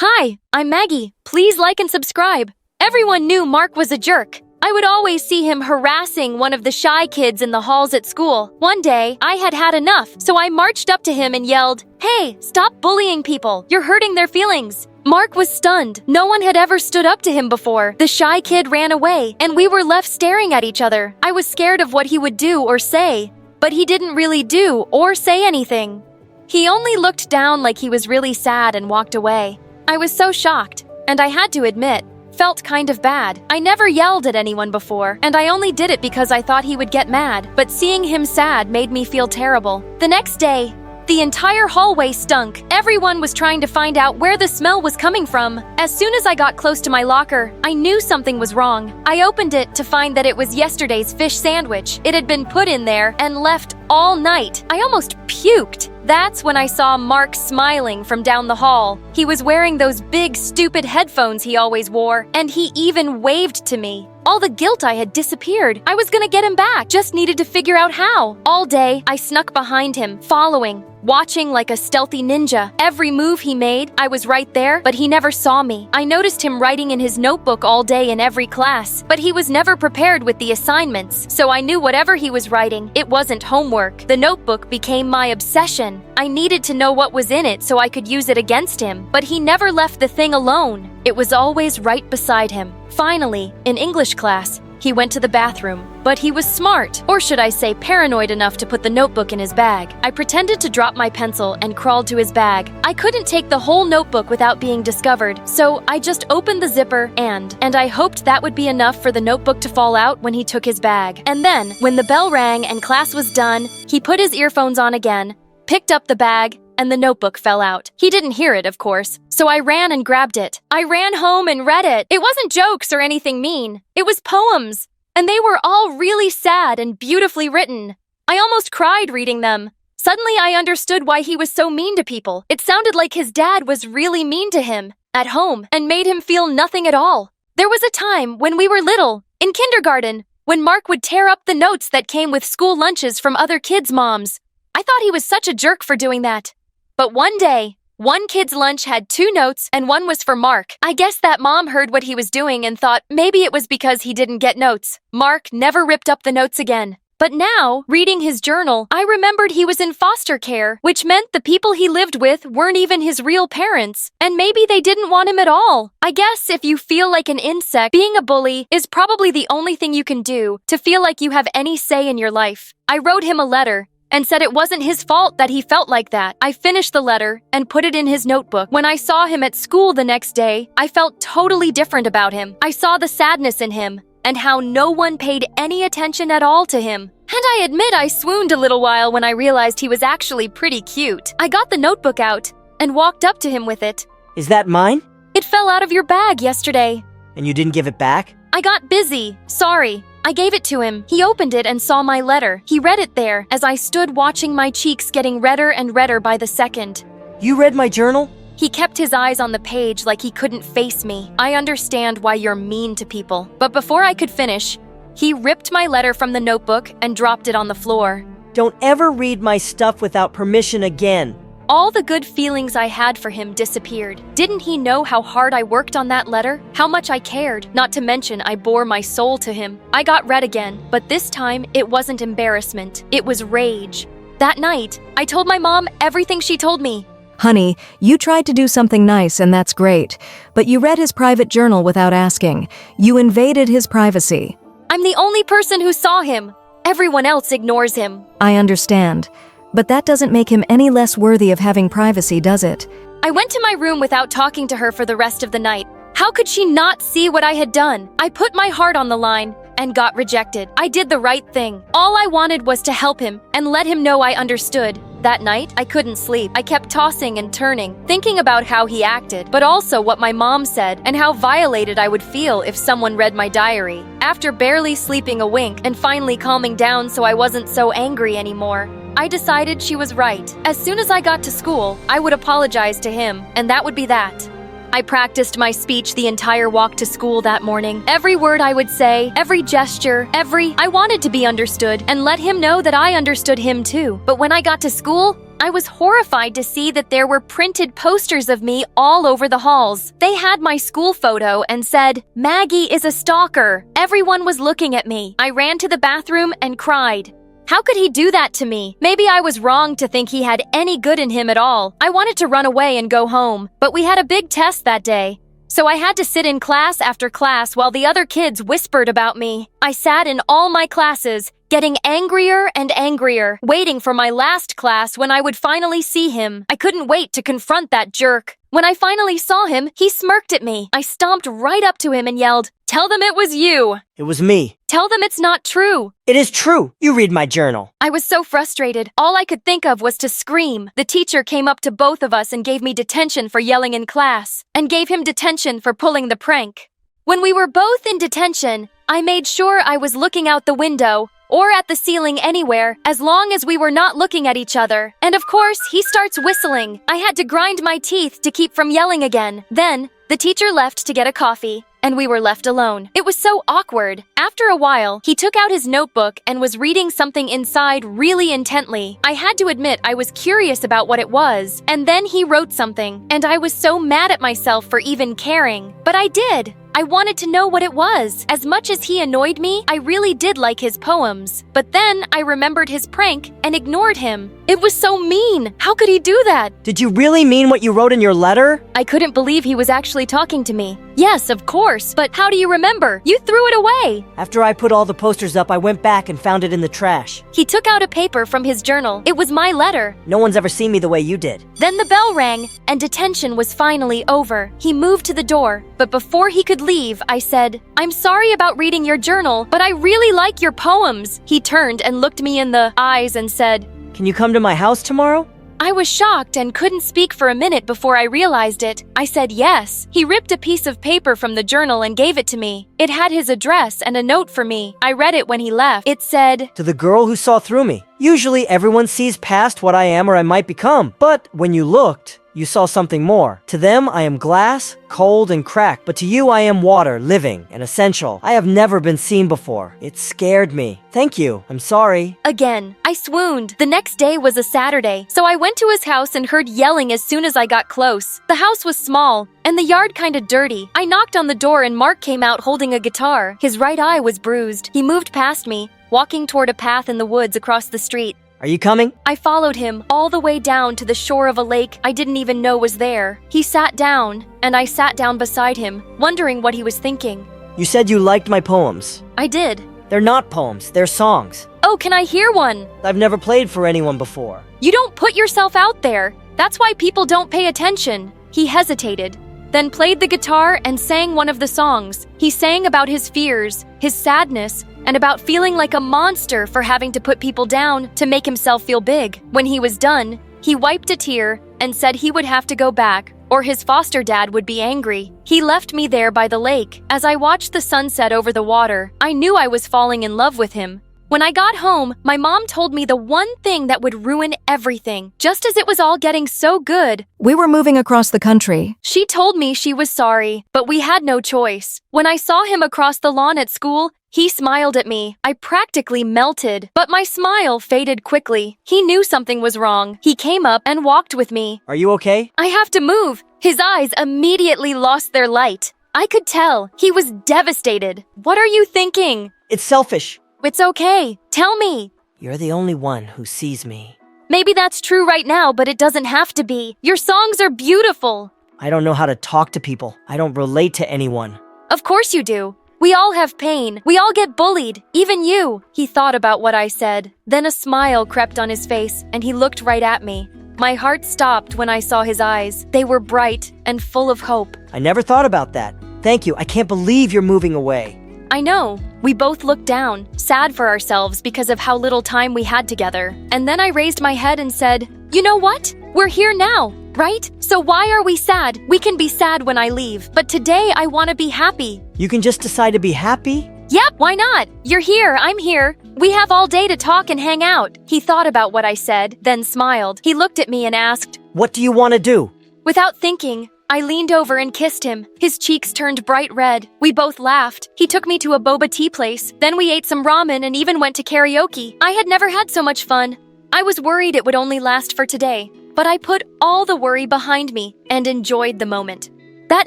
Hi, I'm Maggie. Please like and subscribe. Everyone knew Mark was a jerk. I would always see him harassing one of the shy kids in the halls at school. One day, I had had enough, so I marched up to him and yelled, "Hey, stop bullying people. You're hurting their feelings." Mark was stunned. No one had ever stood up to him before. The shy kid ran away, and we were left staring at each other. I was scared of what he would do or say, but he didn't really do or say anything. He only looked down like he was really sad and walked away. I was so shocked, and I had to admit, felt kind of bad. I never yelled at anyone before, and I only did it because I thought he would get mad, but seeing him sad made me feel terrible. The next day, the entire hallway stunk. Everyone was trying to find out where the smell was coming from. As soon as I got close to my locker, I knew something was wrong. I opened it to find that it was yesterday's fish sandwich. It had been put in there and left all night. I almost puked. That's when I saw Mark smiling from down the hall. He was wearing those big, stupid headphones he always wore, and he even waved to me. All the guilt I had disappeared. I was gonna get him back, just needed to figure out how. All day, I snuck behind him, following, watching like a stealthy ninja. Every move he made, I was right there, but he never saw me. I noticed him writing in his notebook all day in every class, but he was never prepared with the assignments, so I knew whatever he was writing, it wasn't homework. The notebook became my obsession. I needed to know what was in it so I could use it against him, but he never left the thing alone. It was always right beside him. Finally, in English class, he went to the bathroom, but he was smart, or should I say paranoid enough to put the notebook in his bag. I pretended to drop my pencil and crawled to his bag. I couldn't take the whole notebook without being discovered, so I just opened the zipper and I hoped that would be enough for the notebook to fall out when he took his bag. And then, when the bell rang and class was done, he put his earphones on again, picked up the bag, and the notebook fell out. He didn't hear it, of course, so I ran and grabbed it. I ran home and read it. It wasn't jokes or anything mean. It was poems, and they were all really sad and beautifully written. I almost cried reading them. Suddenly I understood why he was so mean to people. It sounded like his dad was really mean to him at home and made him feel nothing at all. There was a time when we were little, in kindergarten, when Mark would tear up the notes that came with school lunches from other kids' moms. I thought he was such a jerk for doing that. But one day, one kid's lunch had 2 notes and one was for Mark. I guess that mom heard what he was doing and thought maybe it was because he didn't get notes. Mark never ripped up the notes again. But now, reading his journal, I remembered he was in foster care, which meant the people he lived with weren't even his real parents. And maybe they didn't want him at all. I guess if you feel like an insect, being a bully is probably the only thing you can do to feel like you have any say in your life. I wrote him a letter and said it wasn't his fault that he felt like that. I finished the letter and put it in his notebook. When I saw him at school the next day, I felt totally different about him. I saw the sadness in him and how no one paid any attention at all to him. And I admit I swooned a little while when I realized he was actually pretty cute. I got the notebook out and walked up to him with it. Is that mine? It fell out of your bag yesterday. And you didn't give it back? I got busy. Sorry. I gave it to him. He opened it and saw my letter. He read it there as I stood watching my cheeks getting redder and redder by the second. You read my journal? He kept his eyes on the page like he couldn't face me. I understand why you're mean to people. But before I could finish, he ripped my letter from the notebook and dropped it on the floor. Don't ever read my stuff without permission again. All the good feelings I had for him disappeared. Didn't he know how hard I worked on that letter? How much I cared? Not to mention I bore my soul to him. I got red again, but this time it wasn't embarrassment. It was rage. That night, I told my mom everything she told me. Honey, you tried to do something nice and that's great, but you read his private journal without asking. You invaded his privacy. I'm the only person who saw him. Everyone else ignores him. I understand. But that doesn't make him any less worthy of having privacy, does it? I went to my room without talking to her for the rest of the night. How could she not see what I had done? I put my heart on the line and got rejected. I did the right thing. All I wanted was to help him and let him know I understood. That night, I couldn't sleep. I kept tossing and turning, thinking about how he acted, but also what my mom said and how violated I would feel if someone read my diary. After barely sleeping a wink and finally calming down so I wasn't so angry anymore, I decided she was right. As soon as I got to school, I would apologize to him, and that would be that. I practiced my speech the entire walk to school that morning. Every word I would say, every gesture, I wanted to be understood and let him know that I understood him too. But when I got to school, I was horrified to see that there were printed posters of me all over the halls. They had my school photo and said, "Maggie is a stalker." Everyone was looking at me. I ran to the bathroom and cried. How could he do that to me? Maybe I was wrong to think he had any good in him at all. I wanted to run away and go home, but we had a big test that day. So I had to sit in class after class while the other kids whispered about me. I sat in all my classes, getting angrier and angrier, waiting for my last class when I would finally see him. I couldn't wait to confront that jerk. When I finally saw him, he smirked at me. I stomped right up to him and yelled, "Tell them it was you! It was me. Tell them it's not true!" It is true. You read my journal. I was so frustrated. All I could think of was to scream. The teacher came up to both of us and gave me detention for yelling in class, and gave him detention for pulling the prank. When we were both in detention, I made sure I was looking out the window, or at the ceiling anywhere, as long as we were not looking at each other. And of course, he starts whistling. I had to grind my teeth to keep from yelling again. Then, the teacher left to get a coffee, and we were left alone. It was so awkward. After a while, he took out his notebook and was reading something inside really intently. I had to admit I was curious about what it was, and then he wrote something, and I was so mad at myself for even caring. But I did. I wanted to know what it was. As much as he annoyed me, I really did like his poems. But then I remembered his prank and ignored him. It was so mean. How could he do that? Did you really mean what you wrote in your letter? I couldn't believe he was actually talking to me. Yes, of course, but how do you remember? You threw it away. After I put all the posters up, I went back and found it in the trash. He took out a paper from his journal. It was my letter. No one's ever seen me the way you did. Then the bell rang, and detention was finally over. He moved to the door, but before he could leave, I said, "I'm sorry about reading your journal, but I really like your poems." He turned and looked me in the eyes and said, Can you come to my house tomorrow? I was shocked and couldn't speak for a minute before I realized it. I said yes. He ripped a piece of paper from the journal and gave it to me. It had his address and a note for me. I read it when he left. It said, To the girl who saw through me. Usually everyone sees past what I am or I might become. But when you looked, you saw something more. To them, I am glass, cold and cracked, but to you I am water, living and essential. I have never been seen before. It scared me. Thank you. I'm sorry. Again, I swooned. The next day was a Saturday, so I went to his house and heard yelling as soon as I got close. The house was small, and the yard kinda dirty. I knocked on the door and Mark came out holding a guitar. His right eye was bruised. He moved past me, walking toward a path in the woods across the street. Are you coming? I followed him all the way down to the shore of a lake I didn't even know was there. He sat down, and I sat down beside him, wondering what he was thinking. You said you liked my poems. I did. They're not poems, they're songs. Oh, can I hear one? I've never played for anyone before. You don't put yourself out there. That's why people don't pay attention. He hesitated, then played the guitar and sang one of the songs. He sang about his fears, his sadness, and about feeling like a monster for having to put people down to make himself feel big. When he was done, he wiped a tear and said he would have to go back, or his foster dad would be angry. He left me there by the lake. As I watched the sunset over the water, I knew I was falling in love with him. When I got home, my mom told me the one thing that would ruin everything, just as it was all getting so good. We were moving across the country. She told me she was sorry, but we had no choice. When I saw him across the lawn at school, he smiled at me. I practically melted, but my smile faded quickly. He knew something was wrong. He came up and walked with me. Are you okay? I have to move. His eyes immediately lost their light. I could tell he was devastated. What are you thinking? It's selfish. It's okay. Tell me. You're the only one who sees me. Maybe that's true right now, but it doesn't have to be. Your songs are beautiful. I don't know how to talk to people. I don't relate to anyone. Of course you do. We all have pain. We all get bullied. Even you. He thought about what I said. Then a smile crept on his face, and he looked right at me. My heart stopped when I saw his eyes. They were bright and full of hope. I never thought about that. Thank you. I can't believe you're moving away. I know. We both looked down, sad for ourselves because of how little time we had together. And then I raised my head and said, "You know what? We're here now, right? So why are we sad? We can be sad when I leave, but today I want to be happy." You can just decide to be happy? Yep, why not? You're here, I'm here. We have all day to talk and hang out. He thought about what I said, then smiled. He looked at me and asked, What do you want to do? Without thinking, I leaned over and kissed him. His cheeks turned bright red. We both laughed. He took me to a boba tea place. Then we ate some ramen and even went to karaoke. I had never had so much fun. I was worried it would only last for today, but I put all the worry behind me and enjoyed the moment. That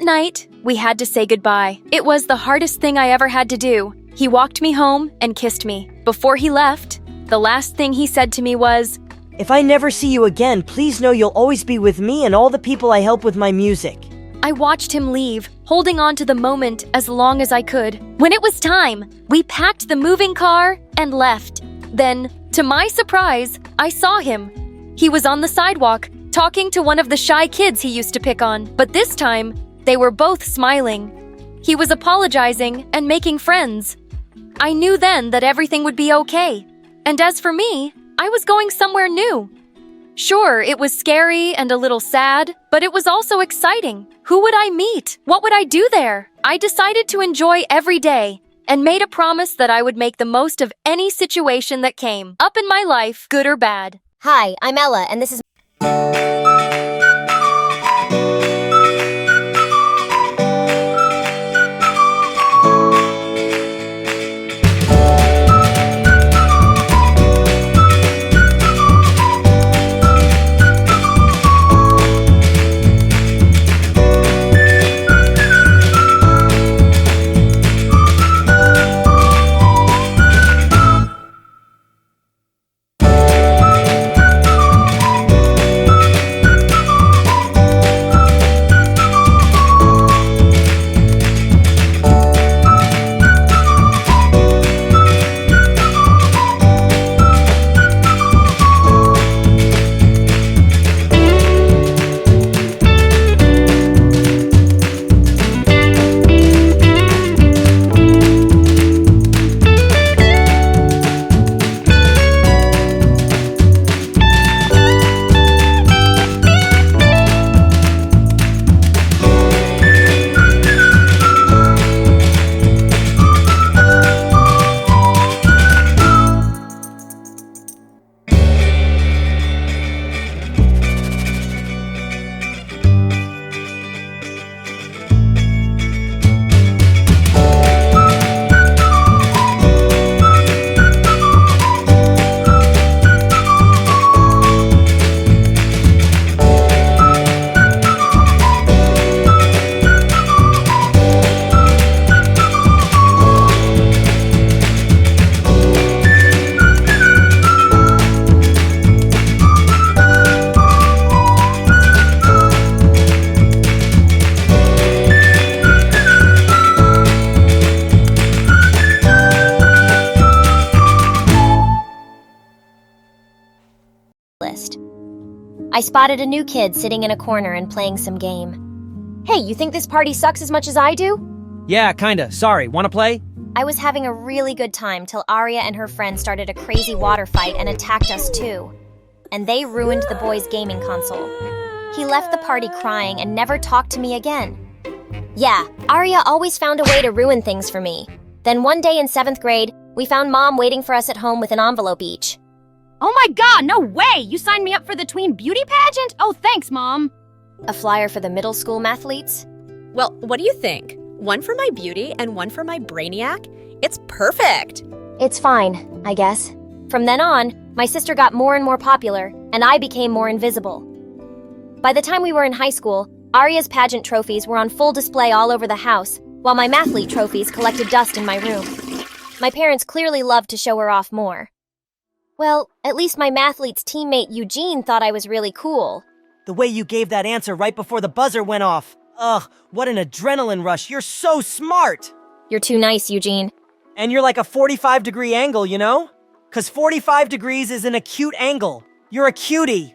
night, we had to say goodbye. It was the hardest thing I ever had to do. He walked me home and kissed me. Before he left, the last thing he said to me was, If I never see you again, please know you'll always be with me and all the people I help with my music. I watched him leave, holding on to the moment as long as I could. When it was time, we packed the moving car and left. Then, to my surprise, I saw him. He was on the sidewalk, talking to one of the shy kids he used to pick on, but this time, they were both smiling. He was apologizing and making friends. I knew then that everything would be okay. And as for me, I was going somewhere new. Sure, it was scary and a little sad, but it was also exciting. Who would I meet? What would I do there? I decided to enjoy every day and made a promise that I would make the most of any situation that came up in my life, good or bad. Hi, I'm Ella, and this is list. I spotted a new kid sitting in a corner and playing some game. Hey, you think this party sucks as much as I do? Yeah, kinda. Sorry, wanna play? I was having a really good time till Arya and her friends started a crazy water fight and attacked us too. And they ruined the boy's gaming console. He left the party crying and never talked to me again. Yeah, Arya always found a way to ruin things for me. Then one day in 7th grade, we found Mom waiting for us at home with an envelope each. Oh my god, no way! You signed me up for the tween beauty pageant? Oh, thanks, Mom. A flyer for the middle school mathletes? Well, what do you think? One for my beauty and one for my brainiac? It's perfect! It's fine, I guess. From then on, my sister got more and more popular, and I became more invisible. By the time we were in high school, Arya's pageant trophies were on full display all over the house, while my mathlete trophies collected dust in my room. My parents clearly loved to show her off more. Well, at least my mathlete's teammate Eugene thought I was really cool. The way you gave that answer right before the buzzer went off. Ugh, what an adrenaline rush. You're so smart. You're too nice, Eugene. And you're like a 45-degree angle, you know? 'Cause 45 degrees is an acute angle. You're a cutie.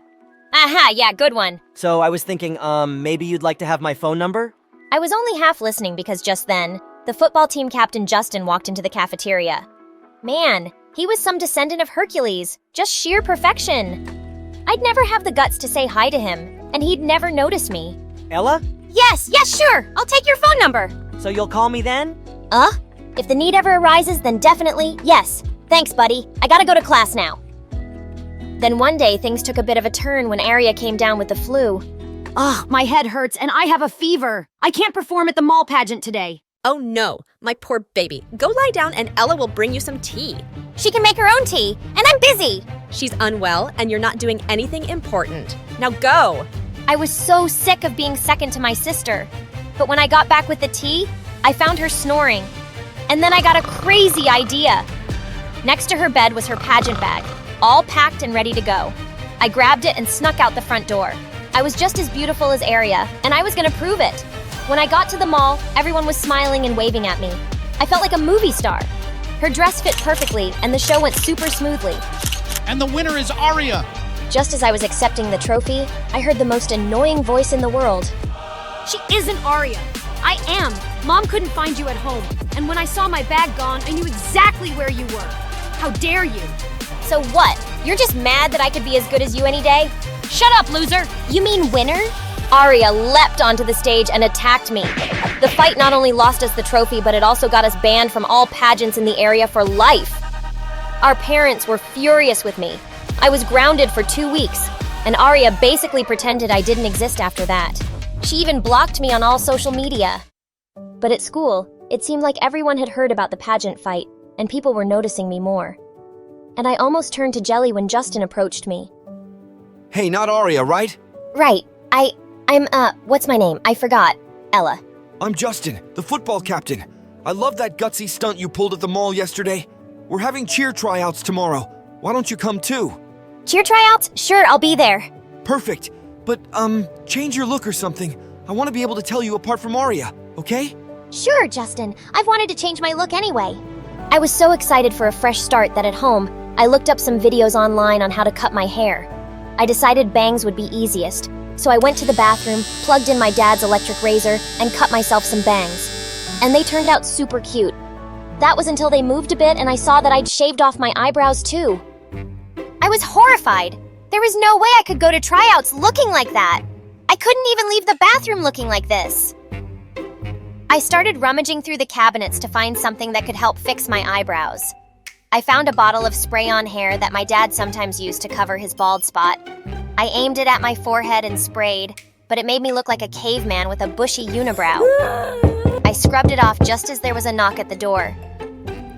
Aha, yeah, good one. So I was thinking, maybe you'd like to have my phone number? I was only half listening because just then, the football team captain Justin walked into the cafeteria. Man, he was some descendant of Hercules, just sheer perfection. I'd never have the guts to say hi to him, and he'd never notice me. Ella? Yes, sure. I'll take your phone number. So you'll call me then? If the need ever arises, then definitely, yes. Thanks, buddy. I gotta go to class now. Then one day, things took a bit of a turn when Arya came down with the flu. Ugh, my head hurts and I have a fever. I can't perform at the mall pageant today. Oh no, my poor baby. Go lie down and Ella will bring you some tea. She can make her own tea, and I'm busy. She's unwell and you're not doing anything important. Now go! I was so sick of being second to my sister. But when I got back with the tea, I found her snoring. And then I got a crazy idea. Next to her bed was her pageant bag, all packed and ready to go. I grabbed it and snuck out the front door. I was just as beautiful as Aria, and I was gonna prove it. When I got to the mall, everyone was smiling and waving at me. I felt like a movie star. Her dress fit perfectly, and the show went super smoothly. And the winner is Aria. Just as I was accepting the trophy, I heard the most annoying voice in the world. She isn't Aria. I am. Mom couldn't find you at home. And when I saw my bag gone, I knew exactly where you were. How dare you? So what? You're just mad that I could be as good as you any day? Shut up, loser! You mean winner? Aria leapt onto the stage and attacked me. The fight not only lost us the trophy, but it also got us banned from all pageants in the area for life. Our parents were furious with me. I was grounded for 2 weeks, and Aria basically pretended I didn't exist after that. She even blocked me on all social media. But at school, it seemed like everyone had heard about the pageant fight, and people were noticing me more. And I almost turned to jelly when Justin approached me. Hey, not Aria, right? Right. What's my name? I forgot. Ella. I'm Justin, the football captain. I love that gutsy stunt you pulled at the mall yesterday. We're having cheer tryouts tomorrow. Why don't you come too? Cheer tryouts? Sure, I'll be there. Perfect. But, change your look or something. I want to be able to tell you apart from Aria, okay? Sure, Justin. I've wanted to change my look anyway. I was so excited for a fresh start that at home, I looked up some videos online on how to cut my hair. I decided bangs would be easiest, so I went to the bathroom, plugged in my dad's electric razor, and cut myself some bangs. And they turned out super cute. That was until they moved a bit and I saw that I'd shaved off my eyebrows too. I was horrified. There was no way I could go to tryouts looking like that. I couldn't even leave the bathroom looking like this. I started rummaging through the cabinets to find something that could help fix my eyebrows. I found a bottle of spray-on hair that my dad sometimes used to cover his bald spot. I aimed it at my forehead and sprayed, but it made me look like a caveman with a bushy unibrow. I scrubbed it off just as there was a knock at the door.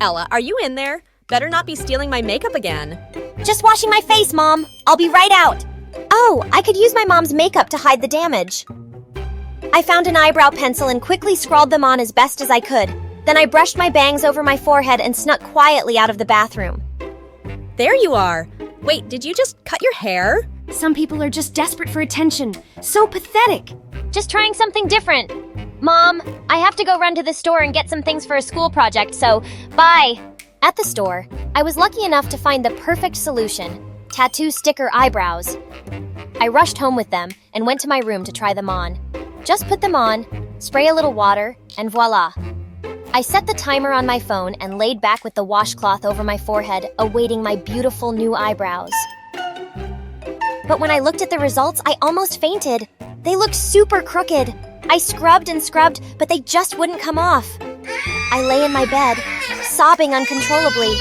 Ella, are you in there? Better not be stealing my makeup again. Just washing my face, Mom. I'll be right out. Oh, I could use my mom's makeup to hide the damage. I found an eyebrow pencil and quickly scrawled them on as best as I could. Then I brushed my bangs over my forehead and snuck quietly out of the bathroom. There you are. Wait, did you just cut your hair? Some people are just desperate for attention. So pathetic. Just trying something different. Mom, I have to go run to the store and get some things for a school project, so bye. At the store, I was lucky enough to find the perfect solution: tattoo sticker eyebrows. I rushed home with them and went to my room to try them on. Just put them on, spray a little water, and voila. I set the timer on my phone and laid back with the washcloth over my forehead, awaiting my beautiful new eyebrows. But when I looked at the results, I almost fainted. They looked super crooked. I scrubbed and scrubbed, but they just wouldn't come off. I lay in my bed, sobbing uncontrollably.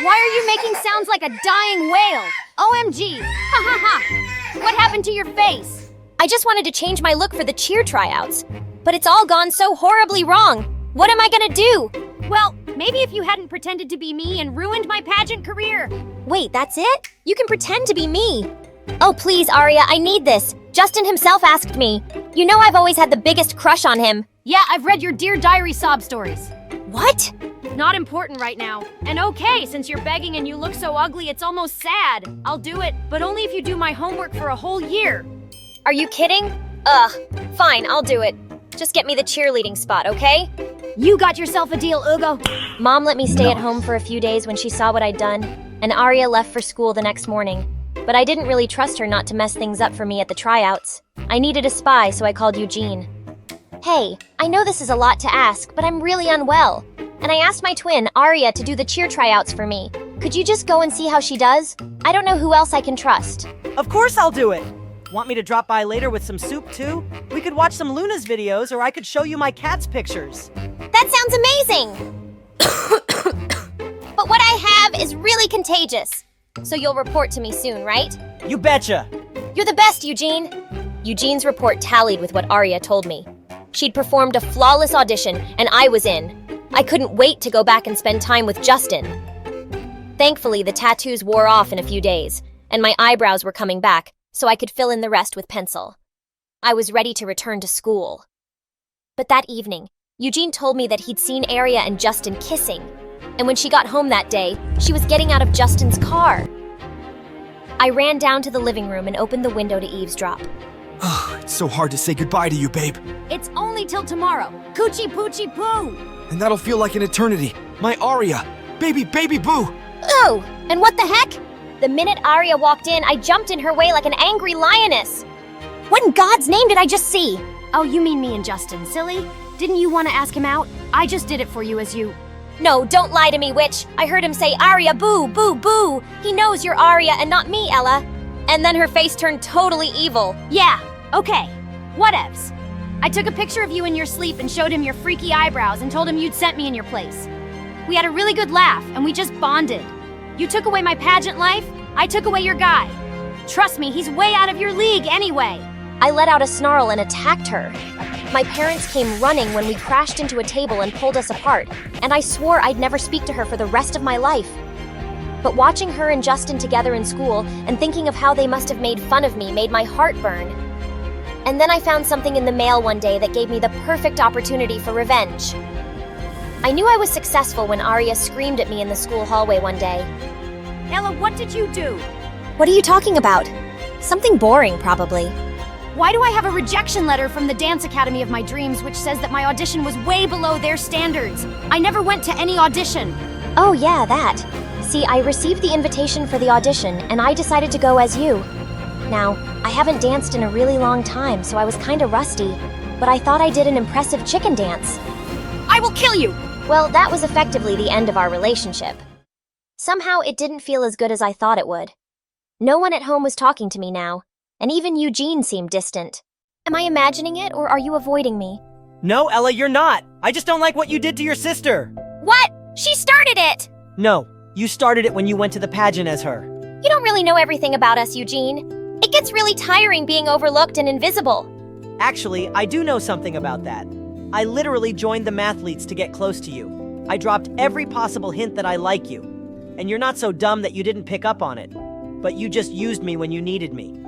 Why are you making sounds like a dying whale? OMG! Ha ha ha! What happened to your face? I just wanted to change my look for the cheer tryouts, but it's all gone so horribly wrong. What am I gonna do? Well, maybe if you hadn't pretended to be me and ruined my pageant career. Wait, that's it? You can pretend to be me. Oh, please, Aria, I need this. Justin himself asked me. You know I've always had the biggest crush on him. Yeah, I've read your Dear Diary sob stories. What? Not important right now. And okay, since you're begging and you look so ugly, it's almost sad. I'll do it, but only if you do my homework for a whole year. Are you kidding? Ugh, fine, I'll do it. Just get me the cheerleading spot, okay? You got yourself a deal, Ugo. Mom let me stay at home for a few days when she saw what I'd done, and Aria left for school the next morning. But I didn't really trust her not to mess things up for me at the tryouts. I needed a spy, so I called Eugene. Hey, I know this is a lot to ask, but I'm really unwell. And I asked my twin, Aria, to do the cheer tryouts for me. Could you just go and see how she does? I don't know who else I can trust. Of course I'll do it. Want me to drop by later with some soup too? We could watch some Luna's videos, or I could show you my cat's pictures. That sounds amazing! But what I have is really contagious. So you'll report to me soon, right? You betcha! You're the best, Eugene! Eugene's report tallied with what Aria told me. She'd performed a flawless audition, and I was in. I couldn't wait to go back and spend time with Justin. Thankfully, the tattoos wore off in a few days, and my eyebrows were coming back, so I could fill in the rest with pencil. I was ready to return to school. But that evening, Eugene told me that he'd seen Aria and Justin kissing, and when she got home that day, she was getting out of Justin's car. I ran down to the living room and opened the window to eavesdrop. Oh, it's so hard to say goodbye to you, babe. It's only till tomorrow. Coochie poochie poo! And that'll feel like an eternity. My Aria! Baby boo! Oh, and what the heck? The minute Aria walked in, I jumped in her way like an angry lioness. What in God's name did I just see? Oh, you mean me and Justin, silly? Didn't you want to ask him out? I just did it for you as you... No, don't lie to me, witch. I heard him say, Aria, boo, boo, boo. He knows you're Aria and not me, Ella. And then her face turned totally evil. Yeah, okay. Whatevs. I took a picture of you in your sleep and showed him your freaky eyebrows and told him you'd sent me in your place. We had a really good laugh and we just bonded. You took away my pageant life, I took away your guy. Trust me, he's way out of your league anyway. I let out a snarl and attacked her. My parents came running when we crashed into a table and pulled us apart, and I swore I'd never speak to her for the rest of my life. But watching her and Justin together in school and thinking of how they must have made fun of me made my heart burn. And then I found something in the mail one day that gave me the perfect opportunity for revenge. I knew I was successful when Aria screamed at me in the school hallway one day. Ella, what did you do? What are you talking about? Something boring, probably. Why do I have a rejection letter from the dance academy of my dreams which says that my audition was way below their standards? I never went to any audition. Oh yeah, that. See, I received the invitation for the audition, and I decided to go as you. Now, I haven't danced in a really long time, so I was kinda rusty, but I thought I did an impressive chicken dance. I will kill you! Well, that was effectively the end of our relationship. Somehow, it didn't feel as good as I thought it would. No one at home was talking to me now, and even Eugene seemed distant. Am I imagining it, or are you avoiding me? No, Ella, you're not. I just don't like what you did to your sister. What? She started it! No, you started it when you went to the pageant as her. You don't really know everything about us, Eugene. It gets really tiring being overlooked and invisible. Actually, I do know something about that. I literally joined the mathletes to get close to you. I dropped every possible hint that I like you. And you're not so dumb that you didn't pick up on it. But you just used me when you needed me.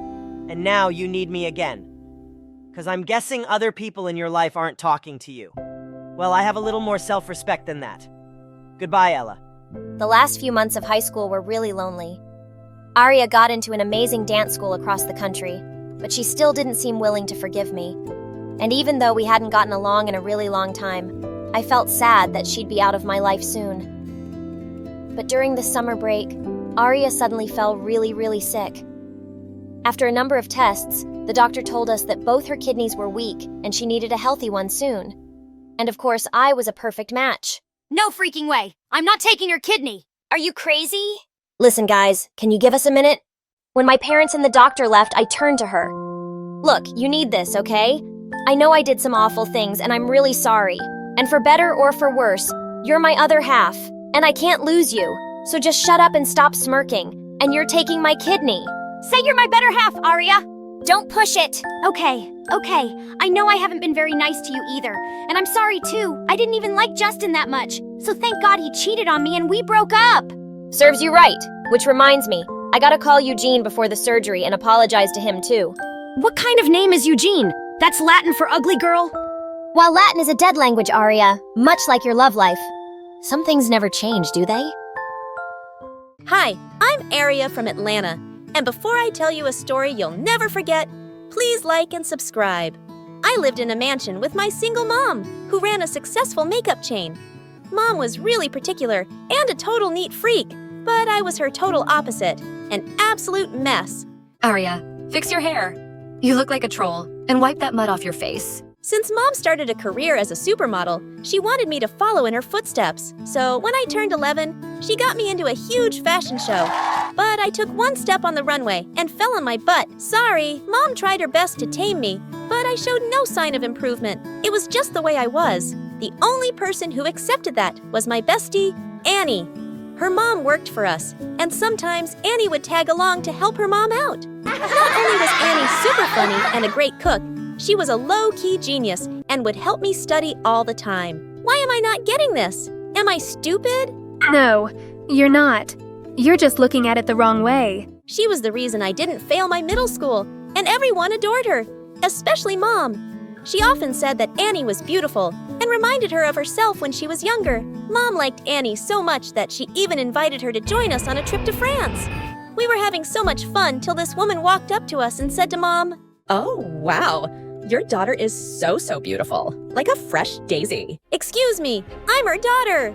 And now you need me again. 'Cause I'm guessing other people in your life aren't talking to you. Well, I have a little more self-respect than that. Goodbye, Ella. The last few months of high school were really lonely. Aria got into an amazing dance school across the country, but she still didn't seem willing to forgive me. And even though we hadn't gotten along in a really long time, I felt sad that she'd be out of my life soon. But during the summer break, Aria suddenly fell really sick. After a number of tests, the doctor told us that both her kidneys were weak and she needed a healthy one soon. And of course, I was a perfect match. No freaking way! I'm not taking her kidney! Are you crazy? Listen, guys, can you give us a minute? When my parents and the doctor left, I turned to her. Look, you need this, okay? I know I did some awful things, and I'm really sorry. And for better or for worse, you're my other half, and I can't lose you. So just shut up and stop smirking, and you're taking my kidney. Say you're my better half, Aria! Don't push it! Okay. I know I haven't been very nice to you either, and I'm sorry too. I didn't even like Justin that much, so thank God he cheated on me and we broke up. Serves you right, which reminds me, I gotta call Eugene before the surgery and apologize to him too. What kind of name is Eugene? That's Latin for ugly girl? While Latin is a dead language, Aria, much like your love life, some things never change, do they? Hi, I'm Aria from Atlanta. And before I tell you a story you'll never forget, please like and subscribe. I lived in a mansion with my single mom, who ran a successful makeup chain. Mom was really particular and a total neat freak, but I was her total opposite, an absolute mess. Aria, fix your hair. You look like a troll, and wipe that mud off your face. Since Mom started a career as a supermodel, she wanted me to follow in her footsteps. So when I turned 11, she got me into a huge fashion show. But I took one step on the runway and fell on my butt. Sorry, Mom tried her best to tame me, but I showed no sign of improvement. It was just the way I was. The only person who accepted that was my bestie, Annie. Her mom worked for us, and sometimes Annie would tag along to help her mom out. Not only was Annie super funny and a great cook, She was a low-key genius and would help me study all the time. Why am I not getting this? Am I stupid? No, you're not. You're just looking at it the wrong way. She was the reason I didn't fail my middle school, and everyone adored her, especially Mom. She often said that Annie was beautiful and reminded her of herself when she was younger. Mom liked Annie so much that she even invited her to join us on a trip to France. We were having so much fun till this woman walked up to us and said to Mom, "Oh, wow. Your daughter is so beautiful. Like a fresh daisy." "Excuse me, I'm her daughter."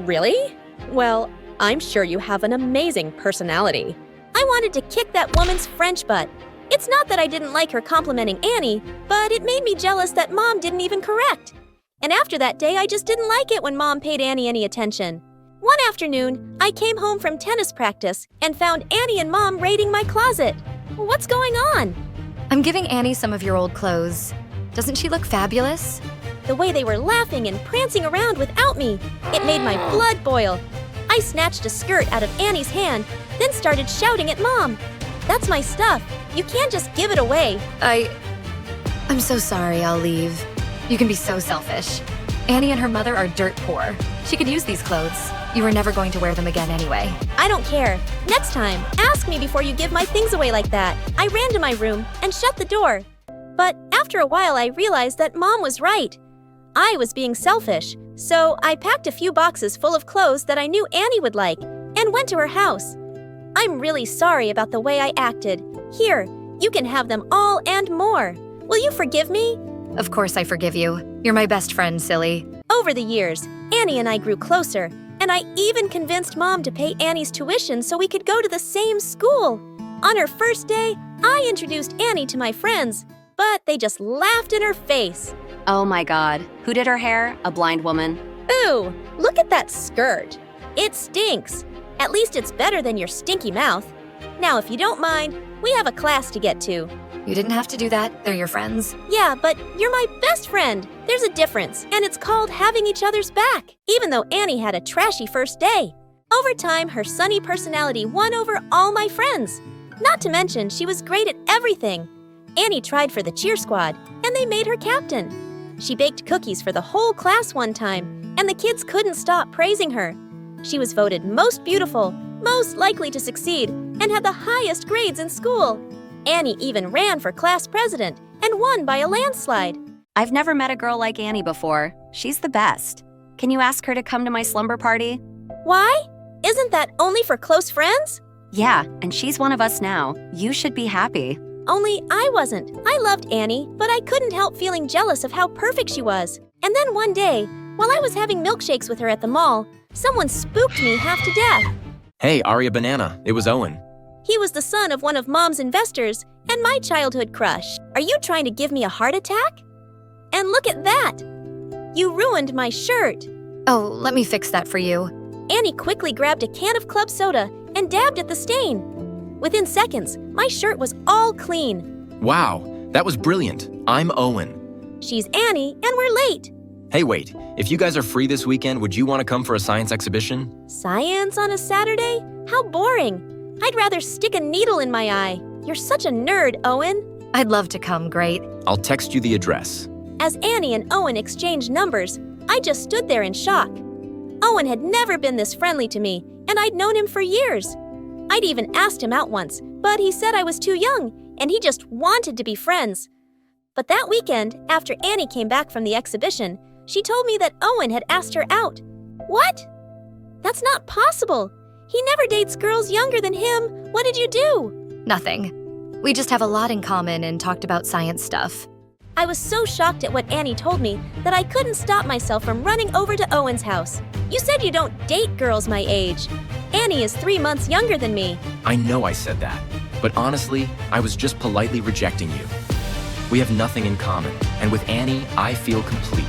Really? Well, I'm sure you have an amazing personality." I wanted to kick that woman's French butt. It's not that I didn't like her complimenting Annie, but it made me jealous that Mom didn't even correct. And after that day, I just didn't like it when Mom paid Annie any attention. One afternoon, I came home from tennis practice and found Annie and Mom raiding my closet. What's going on? I'm giving Annie some of your old clothes. Doesn't she look fabulous? The way they were laughing and prancing around without me, it made my blood boil. I snatched a skirt out of Annie's hand, then started shouting at Mom. "That's my stuff. You can't just give it away." I'm so sorry, I'll leave. You can be so selfish. Annie and her mother are dirt poor. She could use these clothes. You were never going to wear them again anyway. I don't care. Next time, ask me before you give my things away like that. I ran to my room and shut the door. But after a while, I realized that Mom was right. I was being selfish, so I packed a few boxes full of clothes that I knew Annie would like and went to her house. I'm really sorry about the way I acted. Here, you can have them all and more. Will you forgive me? Of course I forgive you. You're my best friend, silly. Over the years, Annie and I grew closer, and I even convinced Mom to pay Annie's tuition so we could go to the same school. On her first day, I introduced Annie to my friends, but they just laughed in her face. Oh my God, who did her hair? A blind woman? Ooh, look at that skirt. It stinks. At least it's better than your stinky mouth. Now, if you don't mind, we have a class to get to. You didn't have to do that. They're your friends. Yeah, but you're my best friend. There's a difference, and it's called having each other's back, even though Annie had a trashy first day. Over time, her sunny personality won over all my friends. Not to mention, she was great at everything. Annie tried for the cheer squad, and they made her captain. She baked cookies for the whole class one time, and the kids couldn't stop praising her. She was voted most beautiful, most likely to succeed, and had the highest grades in school. Annie even ran for class president and won by a landslide. I've never met a girl like Annie before. She's the best. Can you ask her to come to my slumber party? Why? Isn't that only for close friends? Yeah, and she's one of us now. You should be happy. Only I wasn't. I loved Annie, but I couldn't help feeling jealous of how perfect she was. And then one day, while I was having milkshakes with her at the mall, someone spooked me half to death. Hey, Aria Banana, it was Owen. He was the son of one of Mom's investors and my childhood crush. Are you trying to give me a heart attack? And look at that! You ruined my shirt. Oh, let me fix that for you. Annie quickly grabbed a can of club soda and dabbed at the stain. Within seconds, my shirt was all clean. Wow, that was brilliant. I'm Owen. She's Annie, and we're late. Hey, wait, if you guys are free this weekend, would you want to come for a science exhibition? Science on a Saturday? How boring. I'd rather stick a needle in my eye. You're such a nerd, Owen. I'd love to come, great. I'll text you the address. As Annie and Owen exchanged numbers, I just stood there in shock. Owen had never been this friendly to me, and I'd known him for years. I'd even asked him out once, but he said I was too young, and he just wanted to be friends. But that weekend, after Annie came back from the exhibition, she told me that Owen had asked her out. What? That's not possible. He never dates girls younger than him. What did you do? Nothing. We just have a lot in common and talked about science stuff. I was so shocked at what Annie told me that I couldn't stop myself from running over to Owen's house. You said you don't date girls my age. Annie is 3 months younger than me. I know I said that, but honestly, I was just politely rejecting you. We have nothing in common, and with Annie, I feel complete.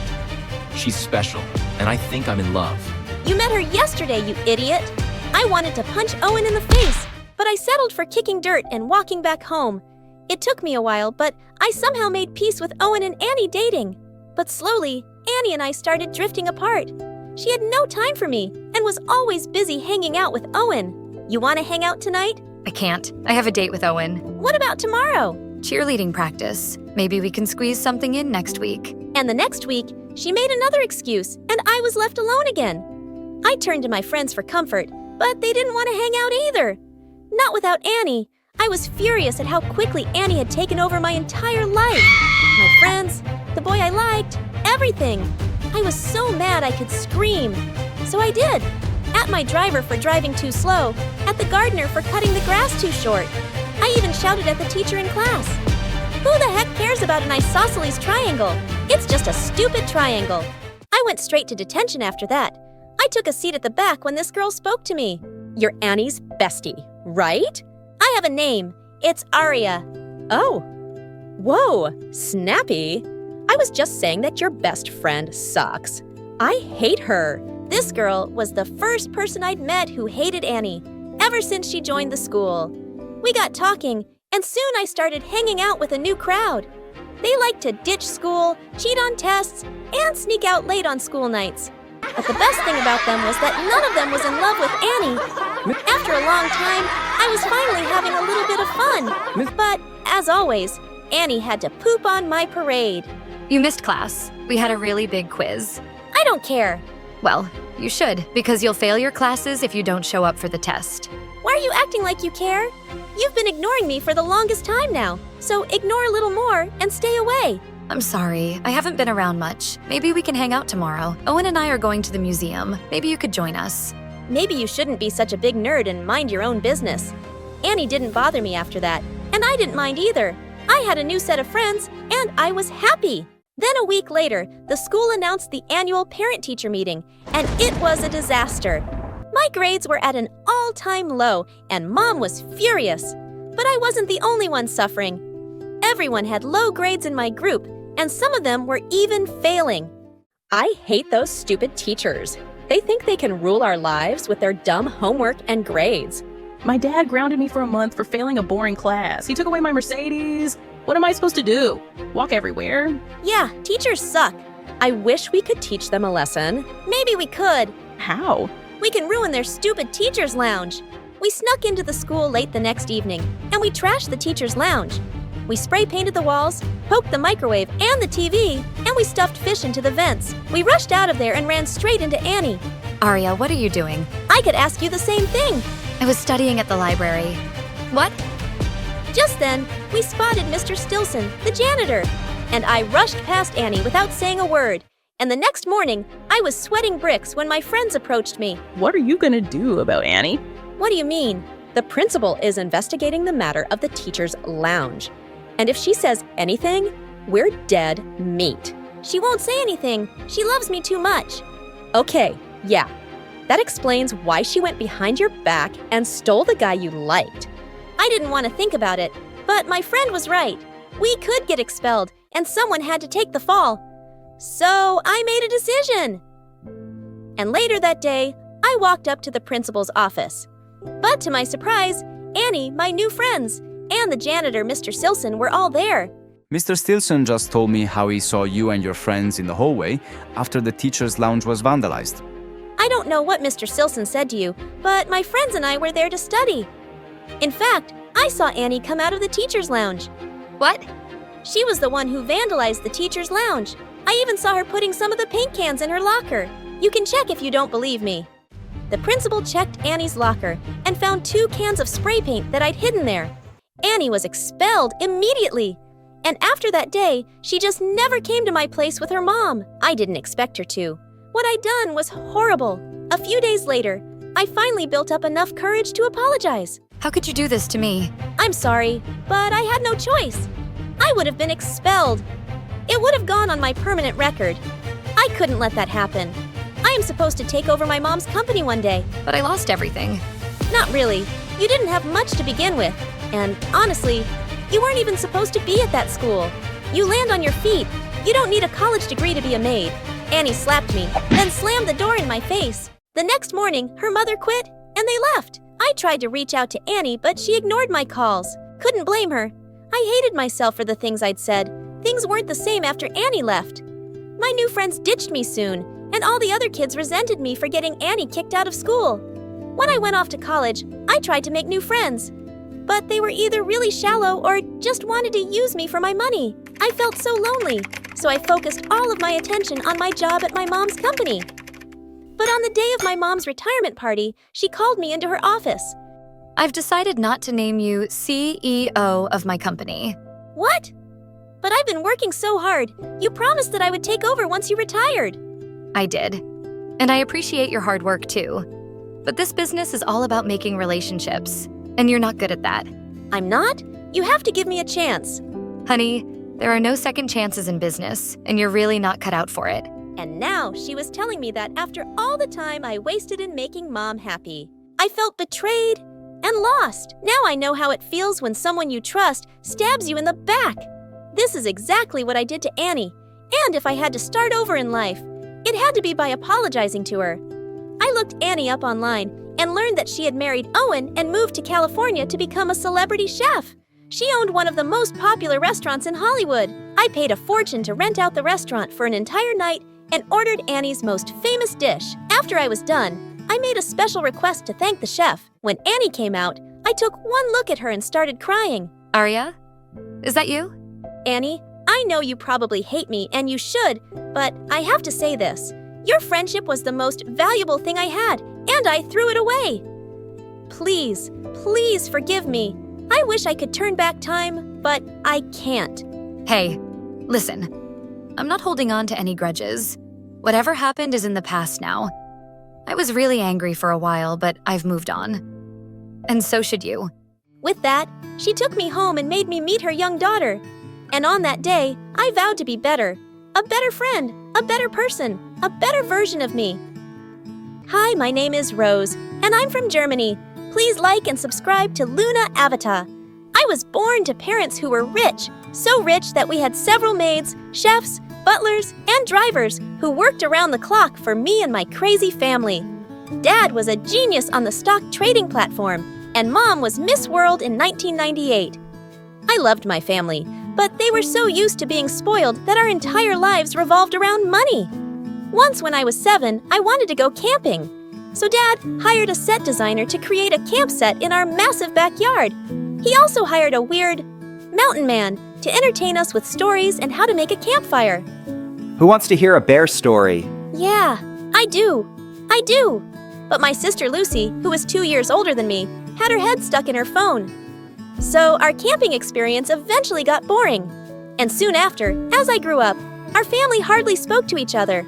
She's special, and I think I'm in love. You met her yesterday, you idiot. I wanted to punch Owen in the face, but I settled for kicking dirt and walking back home. It took me a while, but I somehow made peace with Owen and Annie dating. But slowly, Annie and I started drifting apart. She had no time for me and was always busy hanging out with Owen. You want to hang out tonight? I can't. I have a date with Owen. What about tomorrow? cheerleading practice. Maybe we can squeeze something in next week. And the next week, she made another excuse, and I was left alone again. I turned to my friends for comfort, but they didn't want to hang out either. Not without Annie. I was furious at how quickly Annie had taken over my entire life. My friends, the boy I liked, everything. I was so mad I could scream. So I did. At my driver for driving too slow, at the gardener for cutting the grass too short. I even shouted at the teacher in class. Who the heck cares about an isosceles triangle? It's just a stupid triangle. I went straight to detention after that. I took a seat at the back when this girl spoke to me. You're Annie's bestie, right? I have a name. It's Aria. Oh. Whoa, snappy. I was just saying that your best friend sucks. I hate her. This girl was the first person I'd met who hated Annie, ever since she joined the school. We got talking, and soon I started hanging out with a new crowd. They liked to ditch school, cheat on tests, and sneak out late on school nights. But the best thing about them was that none of them was in love with Annie. After a long time, I was finally having a little bit of fun. But, as always, Annie had to poop on my parade. You missed class. We had a really big quiz. I don't care. Well, you should, because you'll fail your classes if you don't show up for the test. Why are you acting like you care? You've been ignoring me for the longest time now, so ignore a little more and stay away. I'm sorry, I haven't been around much. Maybe we can hang out tomorrow. Owen and I are going to the museum. Maybe you could join us. Maybe you shouldn't be such a big nerd and mind your own business. Annie didn't bother me after that, and I didn't mind either. I had a new set of friends, and I was happy. Then a week later, the school announced the annual parent-teacher meeting, and it was a disaster. My grades were at an all-time low, and Mom was furious. But I wasn't the only one suffering. Everyone had low grades in my group, and some of them were even failing. I hate those stupid teachers. They think they can rule our lives with their dumb homework and grades. My dad grounded me for a month for failing a boring class. He took away my Mercedes. What am I supposed to do? Walk everywhere? Yeah, teachers suck. I wish we could teach them a lesson. Maybe we could. How? We can ruin their stupid teacher's lounge. We snuck into the school late the next evening, and we trashed the teacher's lounge. We spray painted the walls, poked the microwave and the TV, and we stuffed fish into the vents. We rushed out of there and ran straight into Annie. Aria, what are you doing? I could ask you the same thing. I was studying at the library. What? Just then, we spotted Mr. Stilson, the janitor, and I rushed past Annie without saying a word. And the next morning, I was sweating bricks when my friends approached me. What are you gonna do about Annie? What do you mean? The principal is investigating the matter of the teacher's lounge. And if she says anything, we're dead meat. She won't say anything. She loves me too much. Okay, yeah. That explains why she went behind your back and stole the guy you liked. I didn't want to think about it, but my friend was right. We could get expelled, and someone had to take the fall. So I made a decision. And later that day, I walked up to the principal's office. But to my surprise, Annie, my new friends, and the janitor, Mr. Stilson, were all there. Mr. Stilson just told me how he saw you and your friends in the hallway after the teacher's lounge was vandalized. I don't know what Mr. Stilson said to you, but my friends and I were there to study. In fact, I saw Annie come out of the teacher's lounge. What? She was the one who vandalized the teacher's lounge. I even saw her putting some of the paint cans in her locker. You can check if you don't believe me. The principal checked Annie's locker and found 2 cans of spray paint that I'd hidden there. Annie was expelled immediately. And after that day, she just never came to my place with her mom. I didn't expect her to. What I'd done was horrible. A few days later, I finally built up enough courage to apologize. How could you do this to me? I'm sorry, but I had no choice. I would have been expelled. It would have gone on my permanent record. I couldn't let that happen. I am supposed to take over my mom's company one day. But I lost everything. Not really. You didn't have much to begin with. And honestly, you weren't even supposed to be at that school. You land on your feet. You don't need a college degree to be a maid. Annie slapped me, then slammed the door in my face. The next morning, her mother quit, and they left. I tried to reach out to Annie, but she ignored my calls. Couldn't blame her. I hated myself for the things I'd said. Things weren't the same after Annie left. My new friends ditched me soon, and all the other kids resented me for getting Annie kicked out of school. When I went off to college, I tried to make new friends. but they were either really shallow or just wanted to use me for my money. I felt so lonely, so I focused all of my attention on my job at my mom's company. But on the day of my mom's retirement party, she called me into her office. I've decided not to name you CEO of my company. What? But I've been working so hard. You promised that I would take over once you retired. I did. And I appreciate your hard work too. But this business is all about making relationships, and you're not good at that. I'm not? You have to give me a chance. Honey, there are no second chances in business, and you're really not cut out for it. And now she was telling me that after all the time I wasted in making Mom happy. I felt betrayed and lost. Now I know how it feels when someone you trust stabs you in the back. This is exactly what I did to Annie. And if I had to start over in life, it had to be by apologizing to her. I looked Annie up online and learned that she had married Owen and moved to California to become a celebrity chef. She owned one of the most popular restaurants in Hollywood. I paid a fortune to rent out the restaurant for an entire night and ordered Annie's most famous dish. After I was done, I made a special request to thank the chef. When Annie came out, I took one look at her and started crying. Arya? Is that you? Annie, I know you probably hate me, and you should, but I have to say this. Your friendship was the most valuable thing I had, and I threw it away. Please, please forgive me. I wish I could turn back time, but I can't. Hey, listen. I'm not holding on to any grudges. Whatever happened is in the past now. I was really angry for a while, but I've moved on. And so should you. With that, she took me home and made me meet her young daughter. And on that day, I vowed to be better. A better friend, a better person, a better version of me. Hi, my name is Rose, and I'm from Germany. Please like and subscribe to Luna AVATA. I was born to parents who were rich, so rich that we had several maids, chefs, butlers, and drivers who worked around the clock for me and my crazy family. Dad was a genius on the stock trading platform, and Mom was Miss World in 1998. I loved my family, but they were so used to being spoiled that our entire lives revolved around money. Once when I was 7, I wanted to go camping. So Dad hired a set designer to create a camp set in our massive backyard. He also hired a weird mountain man to entertain us with stories and how to make a campfire. Who wants to hear a bear story? Yeah, I do. But my sister Lucy, who was 2 years older than me, had her head stuck in her phone. So our camping experience eventually got boring. And soon after, as I grew up, our family hardly spoke to each other.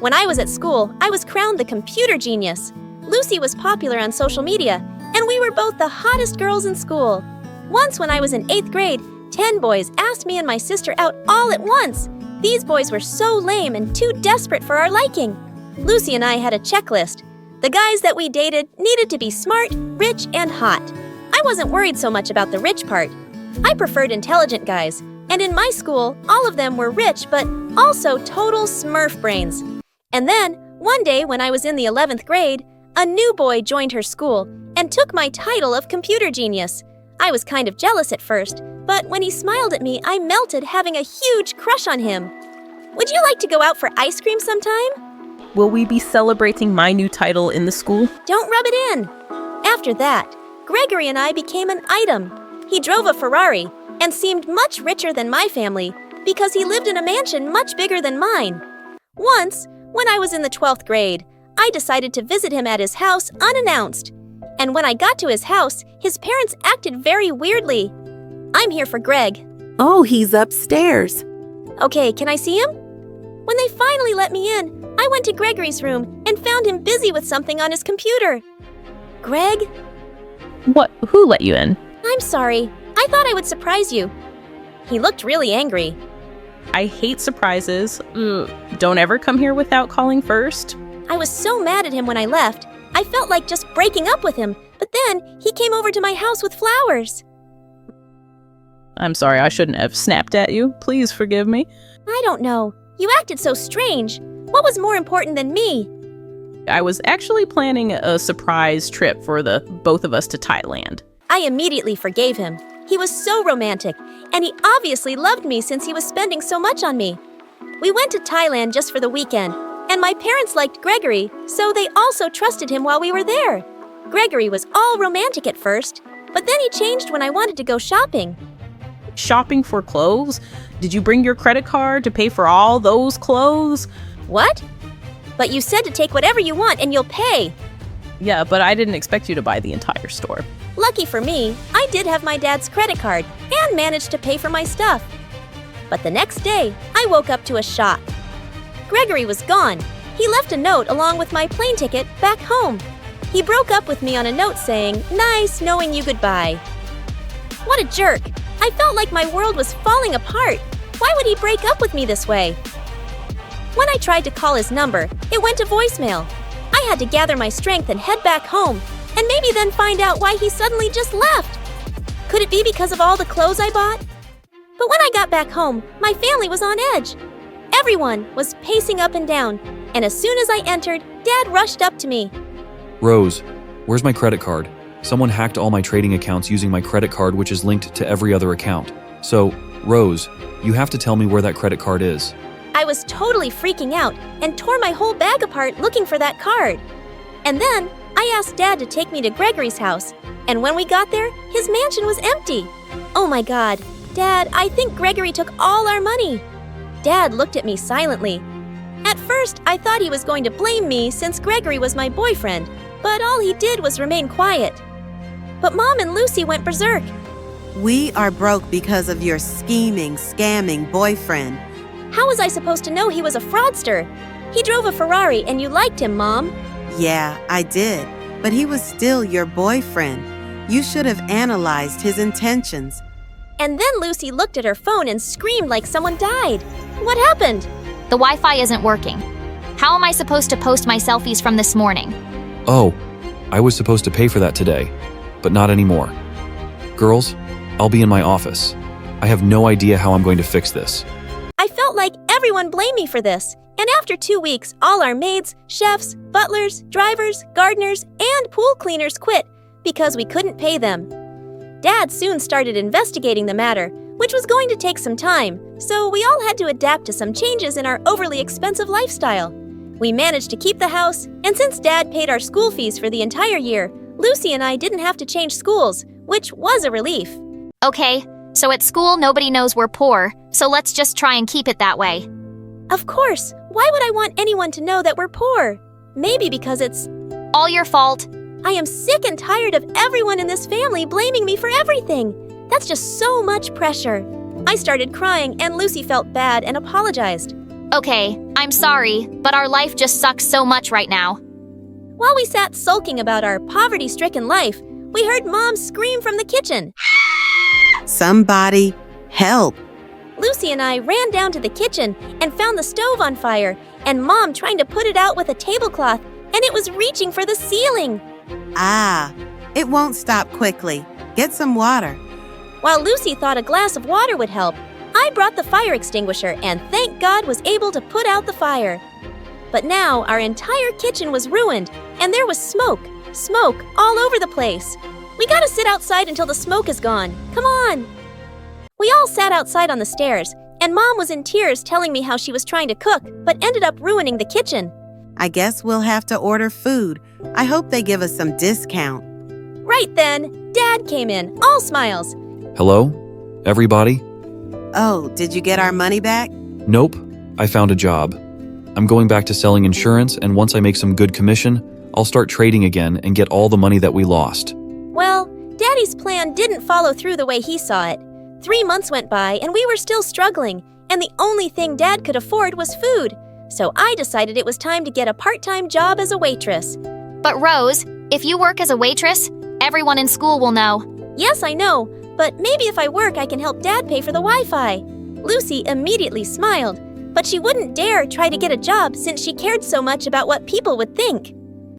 When I was at school, I was crowned the computer genius. Lucy was popular on social media, and we were both the hottest girls in school. Once when I was in 8th grade, 10 boys asked me and my sister out all at once. These boys were so lame and too desperate for our liking. Lucy and I had a checklist. The guys that we dated needed to be smart, rich, and hot. I wasn't worried so much about the rich part. I preferred intelligent guys, and in my school, all of them were rich but also total smurf brains. And then, one day when I was in the 11th grade, a new boy joined her school and took my title of computer genius. I was kind of jealous at first, but when he smiled at me, I melted, having a huge crush on him. Would you like to go out for ice cream sometime? Will we be celebrating my new title in the school? Don't rub it in. After that, Gregory and I became an item. He drove a Ferrari and seemed much richer than my family because he lived in a mansion much bigger than mine. Once, when I was in the 12th grade, I decided to visit him at his house unannounced. And when I got to his house, his parents acted very weirdly. I'm here for Greg. Oh, he's upstairs. Okay, can I see him? When they finally let me in, I went to Gregory's room and found him busy with something on his computer. Greg? What? Who let you in? I'm sorry. I thought I would surprise you. He looked really angry. I hate surprises. Don't ever come here without calling first. I was so mad at him when I left. I felt like just breaking up with him, but then he came over to my house with flowers. I'm sorry, I shouldn't have snapped at you. Please forgive me. I don't know. You acted so strange. What was more important than me? I was actually planning a surprise trip for the both of us to Thailand. I immediately forgave him. He was so romantic, and he obviously loved me since he was spending so much on me. We went to Thailand just for the weekend, and my parents liked Gregory, so they also trusted him while we were there. Gregory was all romantic at first. But then he changed when I wanted to go shopping. Shopping for clothes? Did you bring your credit card to pay for all those clothes? What? But you said to take whatever you want and you'll pay. Yeah, but I didn't expect you to buy the entire store. Lucky for me, I did have my dad's credit card and managed to pay for my stuff. But the next day, I woke up to a shock. Gregory was gone. He left a note along with my plane ticket back home. He broke up with me on a note saying, "Nice knowing you goodbye." What a jerk! I felt like my world was falling apart. Why would he break up with me this way? When I tried to call his number, it went to voicemail. I had to gather my strength and head back home, and maybe then find out why he suddenly just left. Could it be because of all the clothes I bought? But when I got back home, my family was on edge. Everyone was pacing up and down, and as soon as I entered, Dad rushed up to me. Rose, where's my credit card? Someone hacked all my trading accounts using my credit card, which is linked to every other account. So, Rose, you have to tell me where that credit card is. I was totally freaking out and tore my whole bag apart looking for that card. And then I asked Dad to take me to Gregory's house, and when we got there, his mansion was empty. Oh my God, Dad, I think Gregory took all our money. Dad looked at me silently. At first, I thought he was going to blame me since Gregory was my boyfriend, but all he did was remain quiet. But Mom and Lucy went berserk. We are broke because of your scheming, scamming boyfriend. How was I supposed to know he was a fraudster? He drove a Ferrari and you liked him, Mom. Yeah, I did. But he was still your boyfriend. You should have analyzed his intentions. And then Lucy looked at her phone and screamed like someone died. What happened? The Wi-Fi isn't working. How am I supposed to post my selfies from this morning? Oh, I was supposed to pay for that today, but not anymore. Girls, I'll be in my office. I have no idea how I'm going to fix this. I felt like everyone blamed me for this. And after 2 weeks, all our maids, chefs, butlers, drivers, gardeners, and pool cleaners quit because we couldn't pay them. Dad soon started investigating the matter, which was going to take some time, so we all had to adapt to some changes in our overly expensive lifestyle. We managed to keep the house, and since Dad paid our school fees for the entire year, Lucy and I didn't have to change schools, which was a relief. Okay, so at school nobody knows we're poor, so let's just try and keep it that way. Of course! Why would I want anyone to know that we're poor? Maybe because it's all your fault. I am sick and tired of everyone in this family blaming me for everything. That's just so much pressure. I started crying and Lucy felt bad and apologized. Okay, I'm sorry, but our life just sucks so much right now. While we sat sulking about our poverty-stricken life, we heard Mom scream from the kitchen. Somebody help. Lucy and I ran down to the kitchen and found the stove on fire, and Mom trying to put it out with a tablecloth, and it was reaching for the ceiling. Ah, it won't stop quickly. Get some water. While Lucy thought a glass of water would help, I brought the fire extinguisher and thank God was able to put out the fire. But now our entire kitchen was ruined, and there was smoke all over the place. We gotta sit outside until the smoke is gone. Come on! We all sat outside on the stairs, and Mom was in tears telling me how she was trying to cook, but ended up ruining the kitchen. I guess we'll have to order food. I hope they give us some discount. Right then, Dad came in, all smiles. Hello? Everybody? Oh, did you get our money back? Nope. I found a job. I'm going back to selling insurance, and once I make some good commission, I'll start trading again and get all the money that we lost. Well, Daddy's plan didn't follow through the way he saw it. 3 months went by and we were still struggling, and the only thing Dad could afford was food. So I decided it was time to get a part-time job as a waitress. But Rose, if you work as a waitress, everyone in school will know. Yes, I know, but maybe if I work I can help Dad pay for the Wi-Fi. Lucy immediately smiled, but she wouldn't dare try to get a job since she cared so much about what people would think.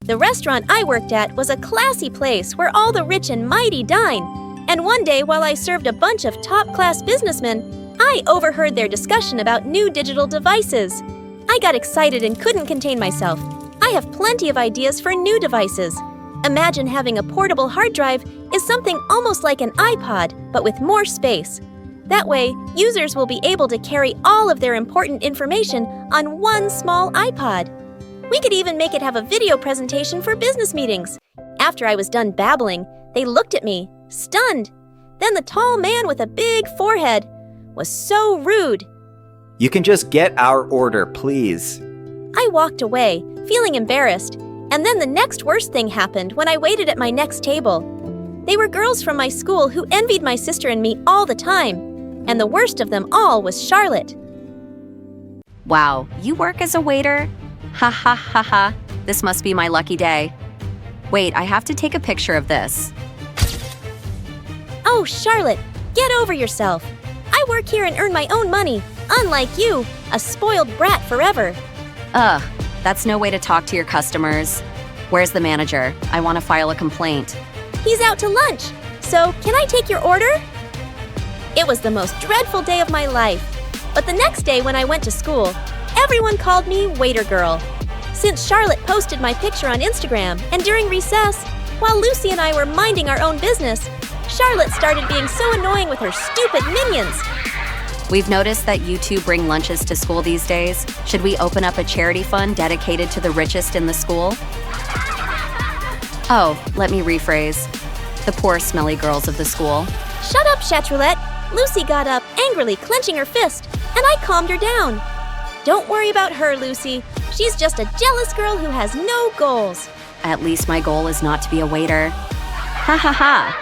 The restaurant I worked at was a classy place where all the rich and mighty dine. And one day, while I served a bunch of top-class businessmen, I overheard their discussion about new digital devices. I got excited and couldn't contain myself. I have plenty of ideas for new devices. Imagine having a portable hard drive is something almost like an iPod, but with more space. That way, users will be able to carry all of their important information on one small iPod. We could even make it have a video presentation for business meetings. After I was done babbling, they looked at me, stunned. Then the tall man with a big forehead was so rude. You can just get our order, please. I walked away, feeling embarrassed, and then the next worst thing happened when I waited at my next table. They were girls from my school who envied my sister and me all the time, and the worst of them all was Charlotte. Wow, you work as a waiter? Ha ha ha ha. This must be my lucky day. Wait, I have to take a picture of this. Oh, Charlotte, get over yourself. I work here and earn my own money, unlike you, a spoiled brat forever. Ugh, that's no way to talk to your customers. Where's the manager? I want to file a complaint. He's out to lunch, so can I take your order? It was the most dreadful day of my life. But the next day when I went to school, everyone called me Waiter Girl. Since Charlotte posted my picture on Instagram, and during recess, while Lucy and I were minding our own business, Charlotte started being so annoying with her stupid minions. We've noticed that you two bring lunches to school these days. Should we open up a charity fund dedicated to the richest in the school? Oh, let me rephrase. The poor, smelly girls of the school. Shut up, Chatroulette. Lucy got up, angrily clenching her fist, and I calmed her down. Don't worry about her, Lucy. She's just a jealous girl who has no goals. At least my goal is not to be a waiter. Ha ha ha.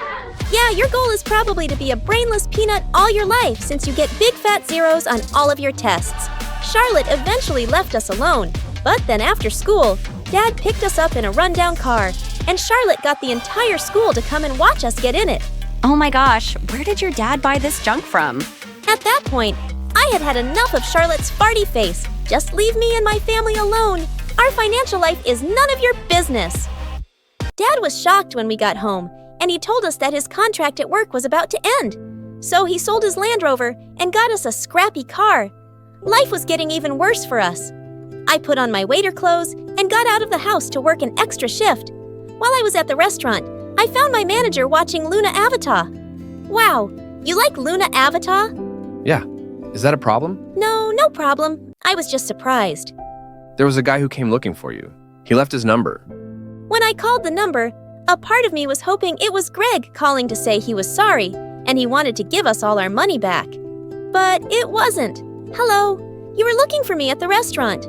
Yeah, your goal is probably to be a brainless peanut all your life since you get big fat zeros on all of your tests. Charlotte eventually left us alone, but then after school, Dad picked us up in a rundown car, and Charlotte got the entire school to come and watch us get in it. Oh my gosh, where did your dad buy this junk from? At that point, I had had enough of Charlotte's farty face. Just leave me and my family alone. Our financial life is none of your business. Dad was shocked when we got home, and he told us that his contract at work was about to end. So he sold his Land Rover and got us a scrappy car. Life was getting even worse for us. I put on my waiter clothes and got out of the house to work an extra shift. While I was at the restaurant, I found my manager watching Luna AVATA. Wow, you like Luna AVATA? Yeah. Is that a problem? No problem. I was just surprised. There was a guy who came looking for you. He left his number. When I called the number, a part of me was hoping it was Greg calling to say he was sorry and he wanted to give us all our money back. But it wasn't. Hello, you were looking for me at the restaurant.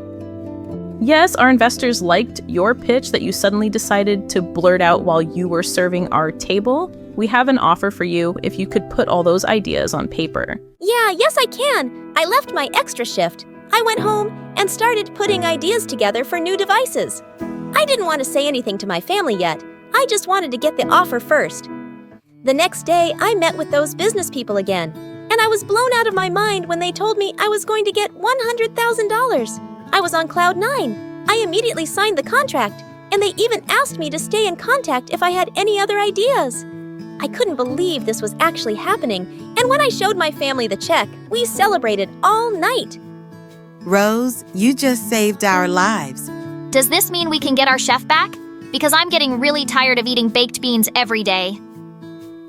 Yes, our investors liked your pitch that you suddenly decided to blurt out while you were serving our table. We have an offer for you if you could put all those ideas on paper. Yes, I can. I left my extra shift. I went home and started putting ideas together for new devices. I didn't want to say anything to my family yet. I just wanted to get the offer first. The next day, I met with those business people again, and I was blown out of my mind when they told me I was going to get $100,000. I was on cloud 9. I immediately signed the contract, and they even asked me to stay in contact if I had any other ideas. I couldn't believe this was actually happening, and when I showed my family the check, we celebrated all night. Rose, you just saved our lives. Does this mean we can get our chef back? Because I'm getting really tired of eating baked beans every day.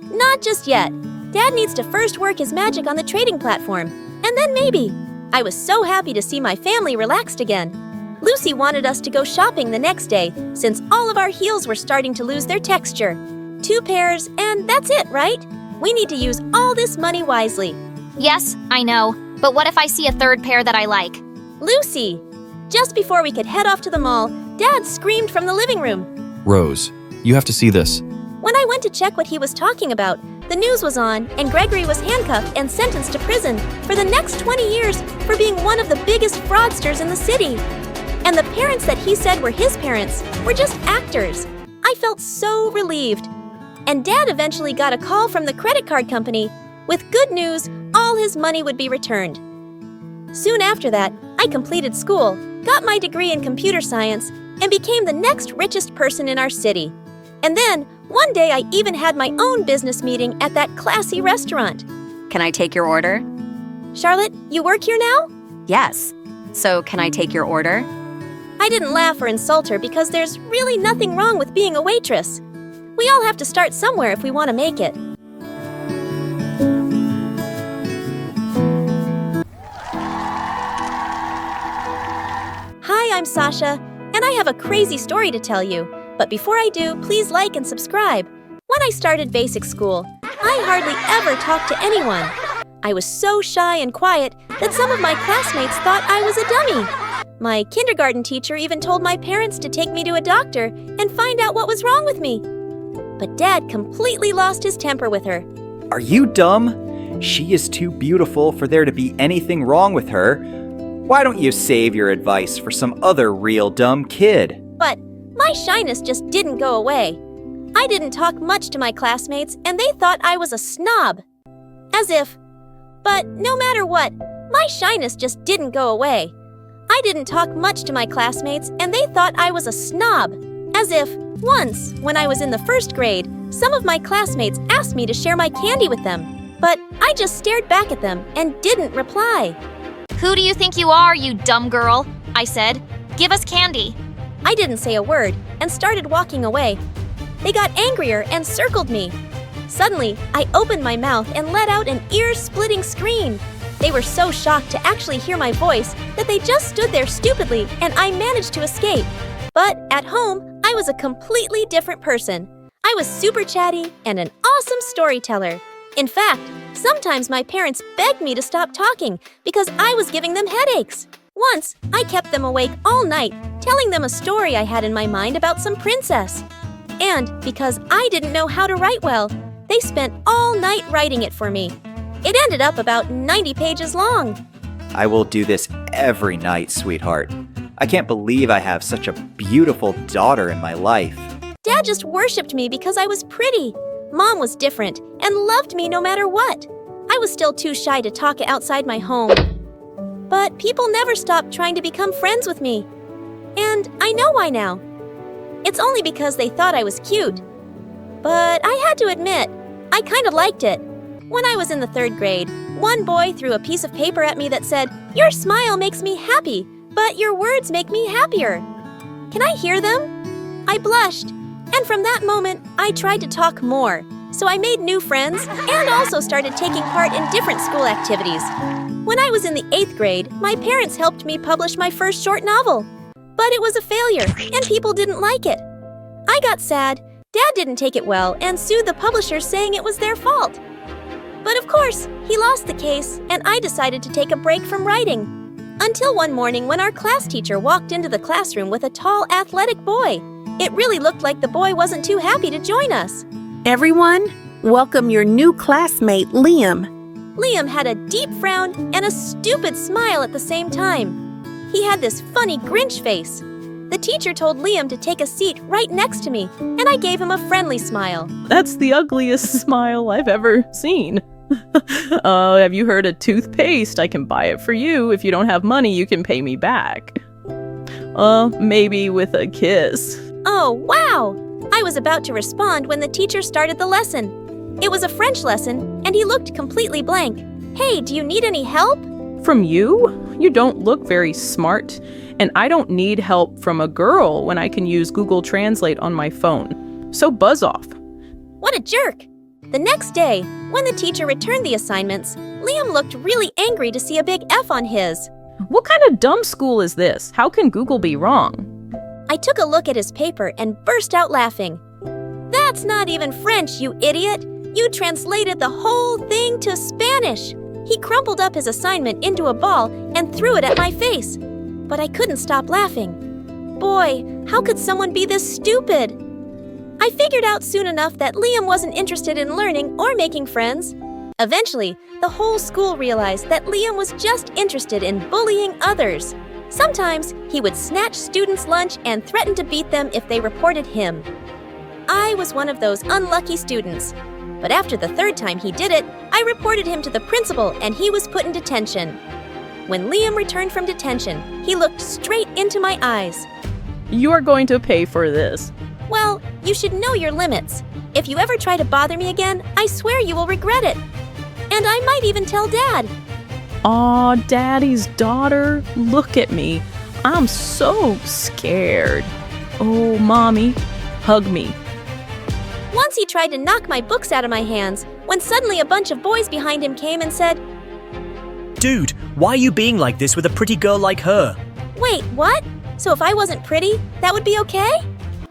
Not just yet. Dad needs to first work his magic on the trading platform, and then maybe. I was so happy to see my family relaxed again. Lucy wanted us to go shopping the next day, since all of our heels were starting to lose their texture. 2 pairs, and that's it, right? We need to use all this money wisely. Yes, I know. But what if I see a 3rd pair that I like? Lucy! Just before we could head off to the mall, Dad screamed from the living room. Rose, you have to see this. When I went to check what he was talking about, the news was on, and Gregory was handcuffed and sentenced to prison for the next 20 years for being one of the biggest fraudsters in the city. And the parents that he said were his parents were just actors. I felt so relieved. And Dad eventually got a call from the credit card company. With good news, all his money would be returned. Soon after that, I completed school, got my degree in computer science, and became the next richest person in our city. And then, one day I even had my own business meeting at that classy restaurant. Can I take your order? Charlotte, you work here now? Yes. So can I take your order? I didn't laugh or insult her because there's really nothing wrong with being a waitress. We all have to start somewhere if we want to make it. Hi, I'm Sasha, and I have a crazy story to tell you. But before I do, please like and subscribe. When I started basic school, I hardly ever talked to anyone. I was so shy and quiet that some of my classmates thought I was a dummy. My kindergarten teacher even told my parents to take me to a doctor and find out what was wrong with me. But Dad completely lost his temper with her. Are you dumb? She is too beautiful for there to be anything wrong with her. Why don't you save your advice for some other real dumb kid? But my shyness just didn't go away. I didn't talk much to my classmates and they thought I was a snob. As if. But no matter what, my shyness just didn't go away. I didn't talk much to my classmates and they thought I was a snob. As if, once, when I was in the first grade, some of my classmates asked me to share my candy with them. But I just stared back at them and didn't reply. Who do you think you are, you dumb girl? I said. Give us candy. I didn't say a word and started walking away. They got angrier and circled me. Suddenly, I opened my mouth and let out an ear-splitting scream. They were so shocked to actually hear my voice that they just stood there stupidly and I managed to escape. But at home, I was a completely different person. I was super chatty and an awesome storyteller. In fact, sometimes my parents begged me to stop talking because I was giving them headaches. Once, I kept them awake all night, telling them a story I had in my mind about some princess. And because I didn't know how to write well, they spent all night writing it for me. It ended up about 90 pages long. I will do this every night, sweetheart. I can't believe I have such a beautiful daughter in my life. Dad just worshipped me because I was pretty. Mom was different and loved me no matter what. I was still too shy to talk outside my home. But people never stopped trying to become friends with me. And I know why now. It's only because they thought I was cute. But I had to admit, I kind of liked it. When I was in the 3rd grade, one boy threw a piece of paper at me that said, "Your smile makes me happy, but your words make me happier." Can I hear them? I blushed. And from that moment, I tried to talk more. So I made new friends and also started taking part in different school activities. When I was in the 8th grade, my parents helped me publish my first short novel. But it was a failure, and people didn't like it. I got sad, Dad didn't take it well, and sued the publishers saying it was their fault. But of course, he lost the case, and I decided to take a break from writing. Until one morning when our class teacher walked into the classroom with a tall, athletic boy. It really looked like the boy wasn't too happy to join us. Everyone, welcome your new classmate, Liam. Liam had a deep frown and a stupid smile at the same time. He had this funny Grinch face. The teacher told Liam to take a seat right next to me, and I gave him a friendly smile. That's the ugliest smile I've ever seen. Have you heard of toothpaste? I can buy it for you. If you don't have money, you can pay me back. Maybe with a kiss. Oh, wow! I was about to respond when the teacher started the lesson. It was a French lesson, and he looked completely blank. Hey, do you need any help? From you? You don't look very smart. And I don't need help from a girl when I can use Google Translate on my phone. So buzz off. What a jerk! The next day, when the teacher returned the assignments, Liam looked really angry to see a big F on his. What kind of dumb school is this? How can Google be wrong? I took a look at his paper and burst out laughing. That's not even French, you idiot! You translated the whole thing to Spanish! He crumpled up his assignment into a ball and threw it at my face. But I couldn't stop laughing. Boy, how could someone be this stupid? I figured out soon enough that Liam wasn't interested in learning or making friends. Eventually, the whole school realized that Liam was just interested in bullying others. Sometimes, he would snatch students' lunch and threaten to beat them if they reported him. I was one of those unlucky students. But after the 3rd time he did it, I reported him to the principal and he was put in detention. When Liam returned from detention, he looked straight into my eyes. You are going to pay for this. Well, you should know your limits. If you ever try to bother me again, I swear you will regret it. And I might even tell Dad. Aw, Daddy's daughter, look at me. I'm so scared. Oh, Mommy, hug me. Once he tried to knock my books out of my hands, when suddenly a bunch of boys behind him came and said, "Dude, why are you being like this with a pretty girl like her?" Wait, what? So if I wasn't pretty, that would be okay?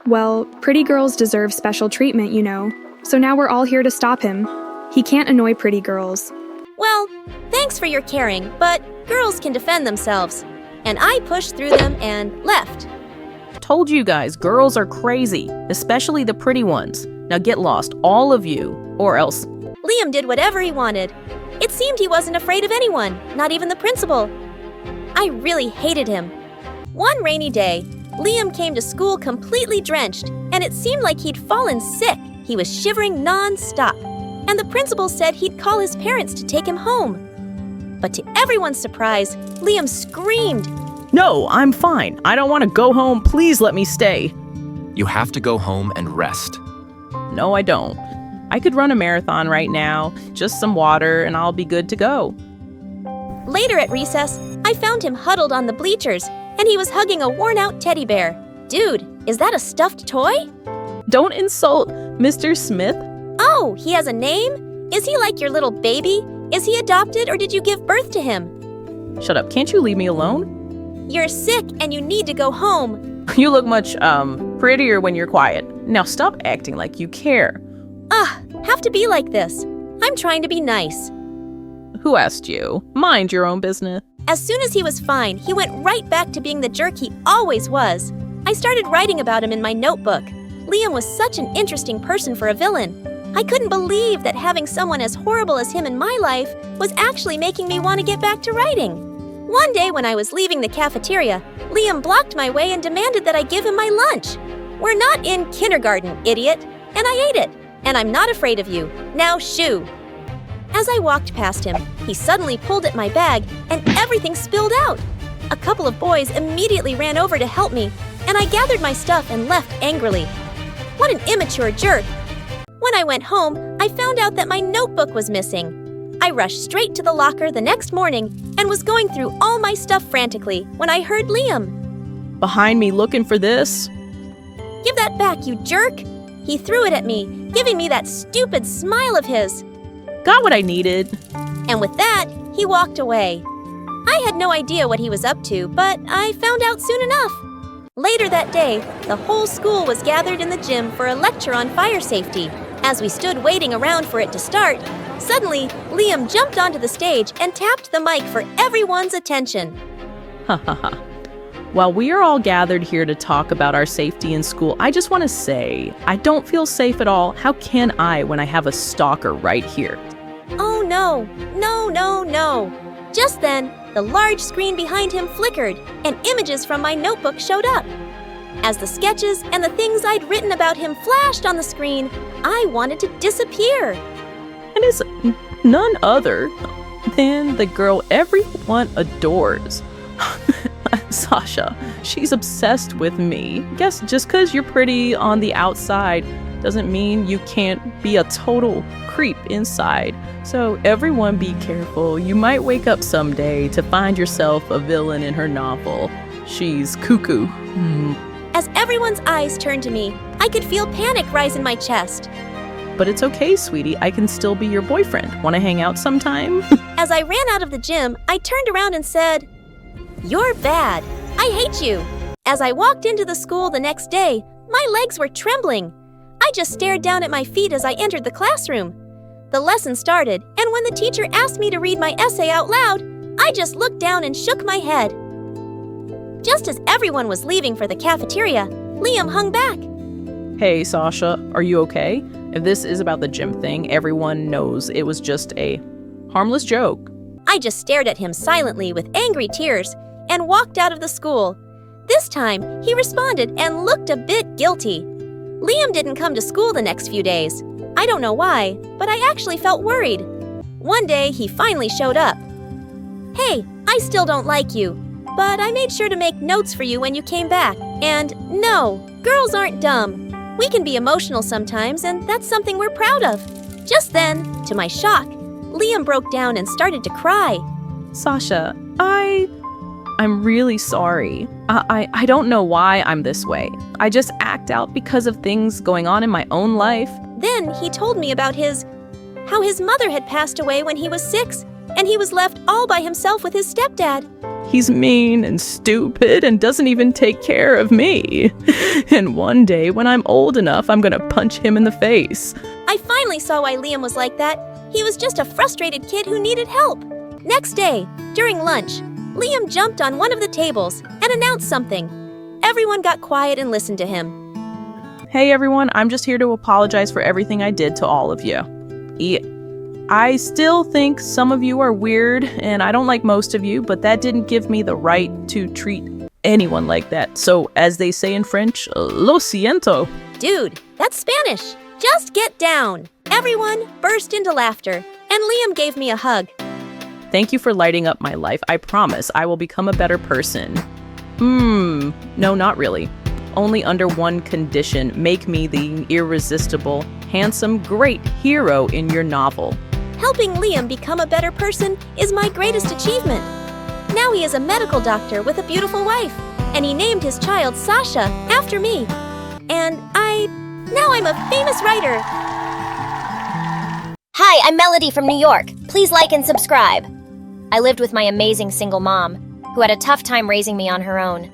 Well, pretty girls deserve special treatment, you know. so now we're all here to stop him. He can't annoy pretty girls. Well, thanks for your caring, but girls can defend themselves. And I pushed through them and left. Told you guys, girls are crazy, especially the pretty ones. Now get lost, all of you, or else. Liam did whatever he wanted. It seemed he wasn't afraid of anyone, not even the principal. I really hated him. One rainy day, Liam came to school completely drenched, and it seemed like he'd fallen sick. He was shivering non-stop, and the principal said he'd call his parents to take him home. But to everyone's surprise, Liam screamed, No, I'm fine. I don't want to go home. Please let me stay. You have to go home and rest. No, I don't. I could run a marathon right now, just some water, and I'll be good to go. Later at recess, I found him huddled on the bleachers, and he was hugging a worn-out teddy bear. Dude, is that a stuffed toy? Don't insult Mr. Smith. Oh, he has a name? Is he like your little baby? Is he adopted or did you give birth to him? Shut up, can't you leave me alone? You're sick and you need to go home. You look much, prettier when you're quiet. Now stop acting like you care. Have to be like this. I'm trying to be nice. Who asked you? Mind your own business. As soon as he was fine, he went right back to being the jerk he always was. I started writing about him in my notebook. Liam was such an interesting person for a villain. I couldn't believe that having someone as horrible as him in my life was actually making me want to get back to writing. One day when I was leaving the cafeteria, Liam blocked my way and demanded that I give him my lunch. We're not in kindergarten, idiot. And I ate it. And I'm not afraid of you. Now shoo. As I walked past him, he suddenly pulled at my bag and everything spilled out. A couple of boys immediately ran over to help me, and I gathered my stuff and left angrily. What an immature jerk. When I went home, I found out that my notebook was missing. I rushed straight to the locker the next morning and was going through all my stuff frantically when I heard Liam. Behind me looking for this? Give that back, you jerk! He threw it at me, giving me that stupid smile of his. Got what I needed. And with that, he walked away. I had no idea what he was up to, but I found out soon enough. Later that day, the whole school was gathered in the gym for a lecture on fire safety. As we stood waiting around for it to start, suddenly, Liam jumped onto the stage and tapped the mic for everyone's attention. Ha ha ha. While we are all gathered here to talk about our safety in school, I just want to say, I don't feel safe at all. How can I when I have a stalker right here? Oh no, no, no, no. Just then, the large screen behind him flickered and images from my notebook showed up. As the sketches and the things I'd written about him flashed on the screen, I wanted to disappear. And it's none other than the girl everyone adores. Sasha, she's obsessed with me. Guess just because you're pretty on the outside doesn't mean you can't be a total creep inside. So everyone be careful. You might wake up someday to find yourself a villain in her novel. She's cuckoo. As everyone's eyes turned to me, I could feel panic rise in my chest. But it's okay, sweetie. I can still be your boyfriend. Want to hang out sometime? As I ran out of the gym, I turned around and said, "You're bad. I hate you." As I walked into the school the next day, my legs were trembling. I just stared down at my feet as I entered the classroom. The lesson started, and when the teacher asked me to read my essay out loud, I just looked down and shook my head. Just as everyone was leaving for the cafeteria, Liam hung back. Hey, Sasha, are you okay? If this is about the gym thing, everyone knows it was just a harmless joke. I just stared at him silently with angry tears and walked out of the school. This time, he responded and looked a bit guilty. Liam didn't come to school the next few days. I don't know why, but I actually felt worried. One day, he finally showed up. "Hey, I still don't like you, but I made sure to make notes for you when you came back. And no, girls aren't dumb. We can be emotional sometimes, and that's something we're proud of." Just then, to my shock, Liam broke down and started to cry. Sasha, I'm really sorry. I don't know why I'm this way. I just act out because of things going on in my own life. Then he told me about how his mother had passed away when he was 6, and he was left all by himself with his stepdad. He's mean and stupid and doesn't even take care of me. And one day, when I'm old enough, I'm gonna punch him in the face. I finally saw why Liam was like that. He was just a frustrated kid who needed help. Next day, during lunch, Liam jumped on one of the tables and announced something. Everyone got quiet and listened to him. Hey everyone, I'm just here to apologize for everything I did to all of you. I still think some of you are weird, and I don't like most of you, but that didn't give me the right to treat anyone like that. So, as they say in French, lo siento. Dude, that's Spanish. Just get down. Everyone burst into laughter, and Liam gave me a hug. Thank you for lighting up my life. I promise I will become a better person. No, not really. Only under one condition: make me the irresistible, handsome, great hero in your novel. Helping Liam become a better person is my greatest achievement. Now he is a medical doctor with a beautiful wife, and he named his child Sasha after me. And now I'm a famous writer. Hi, I'm Melody from New York. Please like and subscribe. I lived with my amazing single mom, who had a tough time raising me on her own.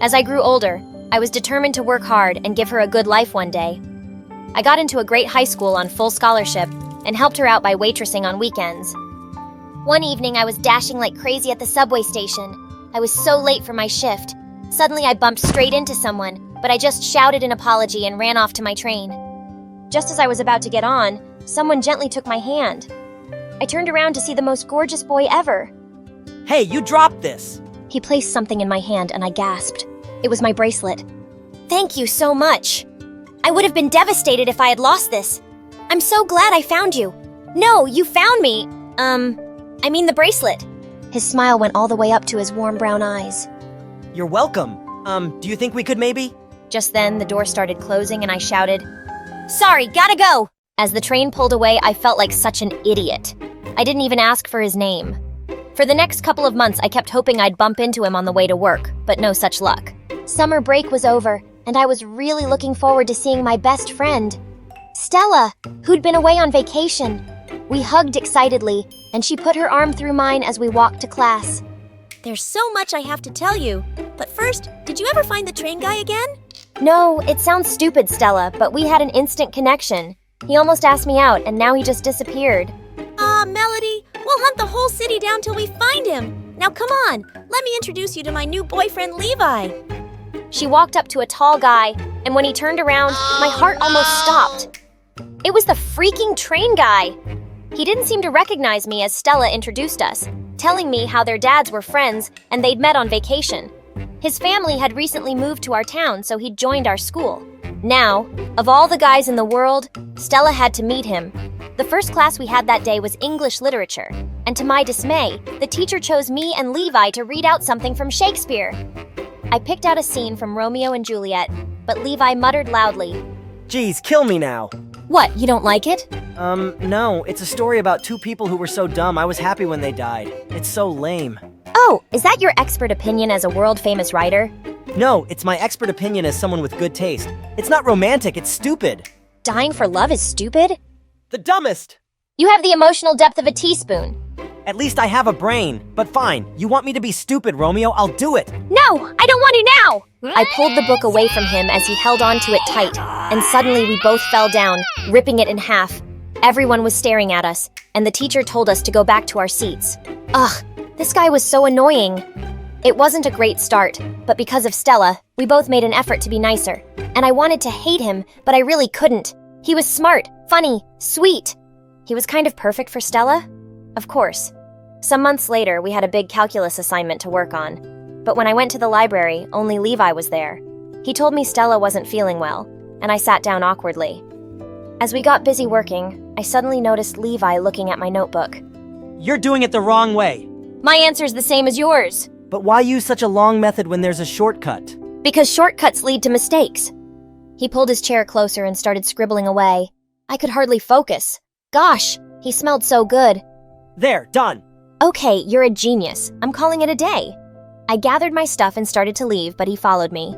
As I grew older, I was determined to work hard and give her a good life one day. I got into a great high school on full scholarship and helped her out by waitressing on weekends. One evening, I was dashing like crazy at the subway station. I was so late for my shift. Suddenly, I bumped straight into someone, but I just shouted an apology and ran off to my train. Just as I was about to get on, someone gently took my hand. I turned around to see the most gorgeous boy ever. Hey, you dropped this! He placed something in my hand and I gasped. It was my bracelet. Thank you so much. I would have been devastated if I had lost this. I'm so glad I found you. No, you found me. I mean the bracelet. His smile went all the way up to his warm brown eyes. You're welcome. Do you think we could maybe? Just then, the door started closing and I shouted, "Sorry, gotta go!" As the train pulled away, I felt like such an idiot. I didn't even ask for his name. For the next couple of months, I kept hoping I'd bump into him on the way to work, but no such luck. Summer break was over, and I was really looking forward to seeing my best friend, Stella, who'd been away on vacation. We hugged excitedly, and she put her arm through mine as we walked to class. There's so much I have to tell you. But first, did you ever find the train guy again? No, it sounds stupid, Stella, but we had an instant connection. He almost asked me out, and now he just disappeared. Melody, we'll hunt the whole city down till we find him. Now come on, let me introduce you to my new boyfriend, Levi. She walked up to a tall guy, and when he turned around, my heart almost stopped. It was the freaking train guy. He didn't seem to recognize me as Stella introduced us, telling me how their dads were friends and they'd met on vacation. His family had recently moved to our town, so he'd joined our school. Now, of all the guys in the world, Stella had to meet him. The first class we had that day was English literature, and to my dismay, the teacher chose me and Levi to read out something from Shakespeare. I picked out a scene from Romeo and Juliet, but Levi muttered loudly, Geez, kill me now. What, you don't like it? No, it's a story about two people who were so dumb I was happy when they died. It's so lame. Oh, is that your expert opinion as a world-famous writer? No, it's my expert opinion as someone with good taste. It's not romantic, it's stupid. Dying for love is stupid? The dumbest! You have the emotional depth of a teaspoon. At least I have a brain. But fine, you want me to be stupid, Romeo? I'll do it. No, I don't want to now! I pulled the book away from him as he held on to it tight, and suddenly we both fell down, ripping it in half. Everyone was staring at us, and the teacher told us to go back to our seats. Ugh, this guy was so annoying. It wasn't a great start, but because of Stella, we both made an effort to be nicer. And I wanted to hate him, but I really couldn't. He was smart, funny, sweet. He was kind of perfect for Stella? Of course. Some months later, we had a big calculus assignment to work on. But when I went to the library, only Levi was there. He told me Stella wasn't feeling well, and I sat down awkwardly. As we got busy working, I suddenly noticed Levi looking at my notebook. You're doing it the wrong way. My answer's the same as yours. But why use such a long method when there's a shortcut? Because shortcuts lead to mistakes. He pulled his chair closer and started scribbling away. I could hardly focus. Gosh, he smelled so good. There, done. Okay, you're a genius. I'm calling it a day. I gathered my stuff and started to leave, but he followed me.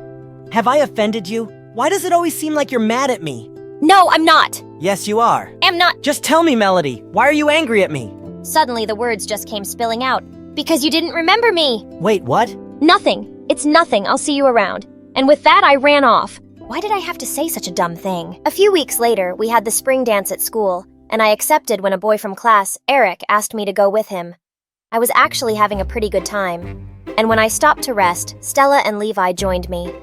Have I offended you? Why does it always seem like you're mad at me? No, I'm not. Yes, you are. I'm not. Just tell me, Melody. Why are you angry at me? Suddenly, the words just came spilling out. Because you didn't remember me. Wait, what? Nothing. It's nothing. I'll see you around. And with that, I ran off. Why did I have to say such a dumb thing? A few weeks later, we had the spring dance at school, and I accepted when a boy from class, Eric, asked me to go with him. I was actually having a pretty good time. And when I stopped to rest, Stella and Levi joined me.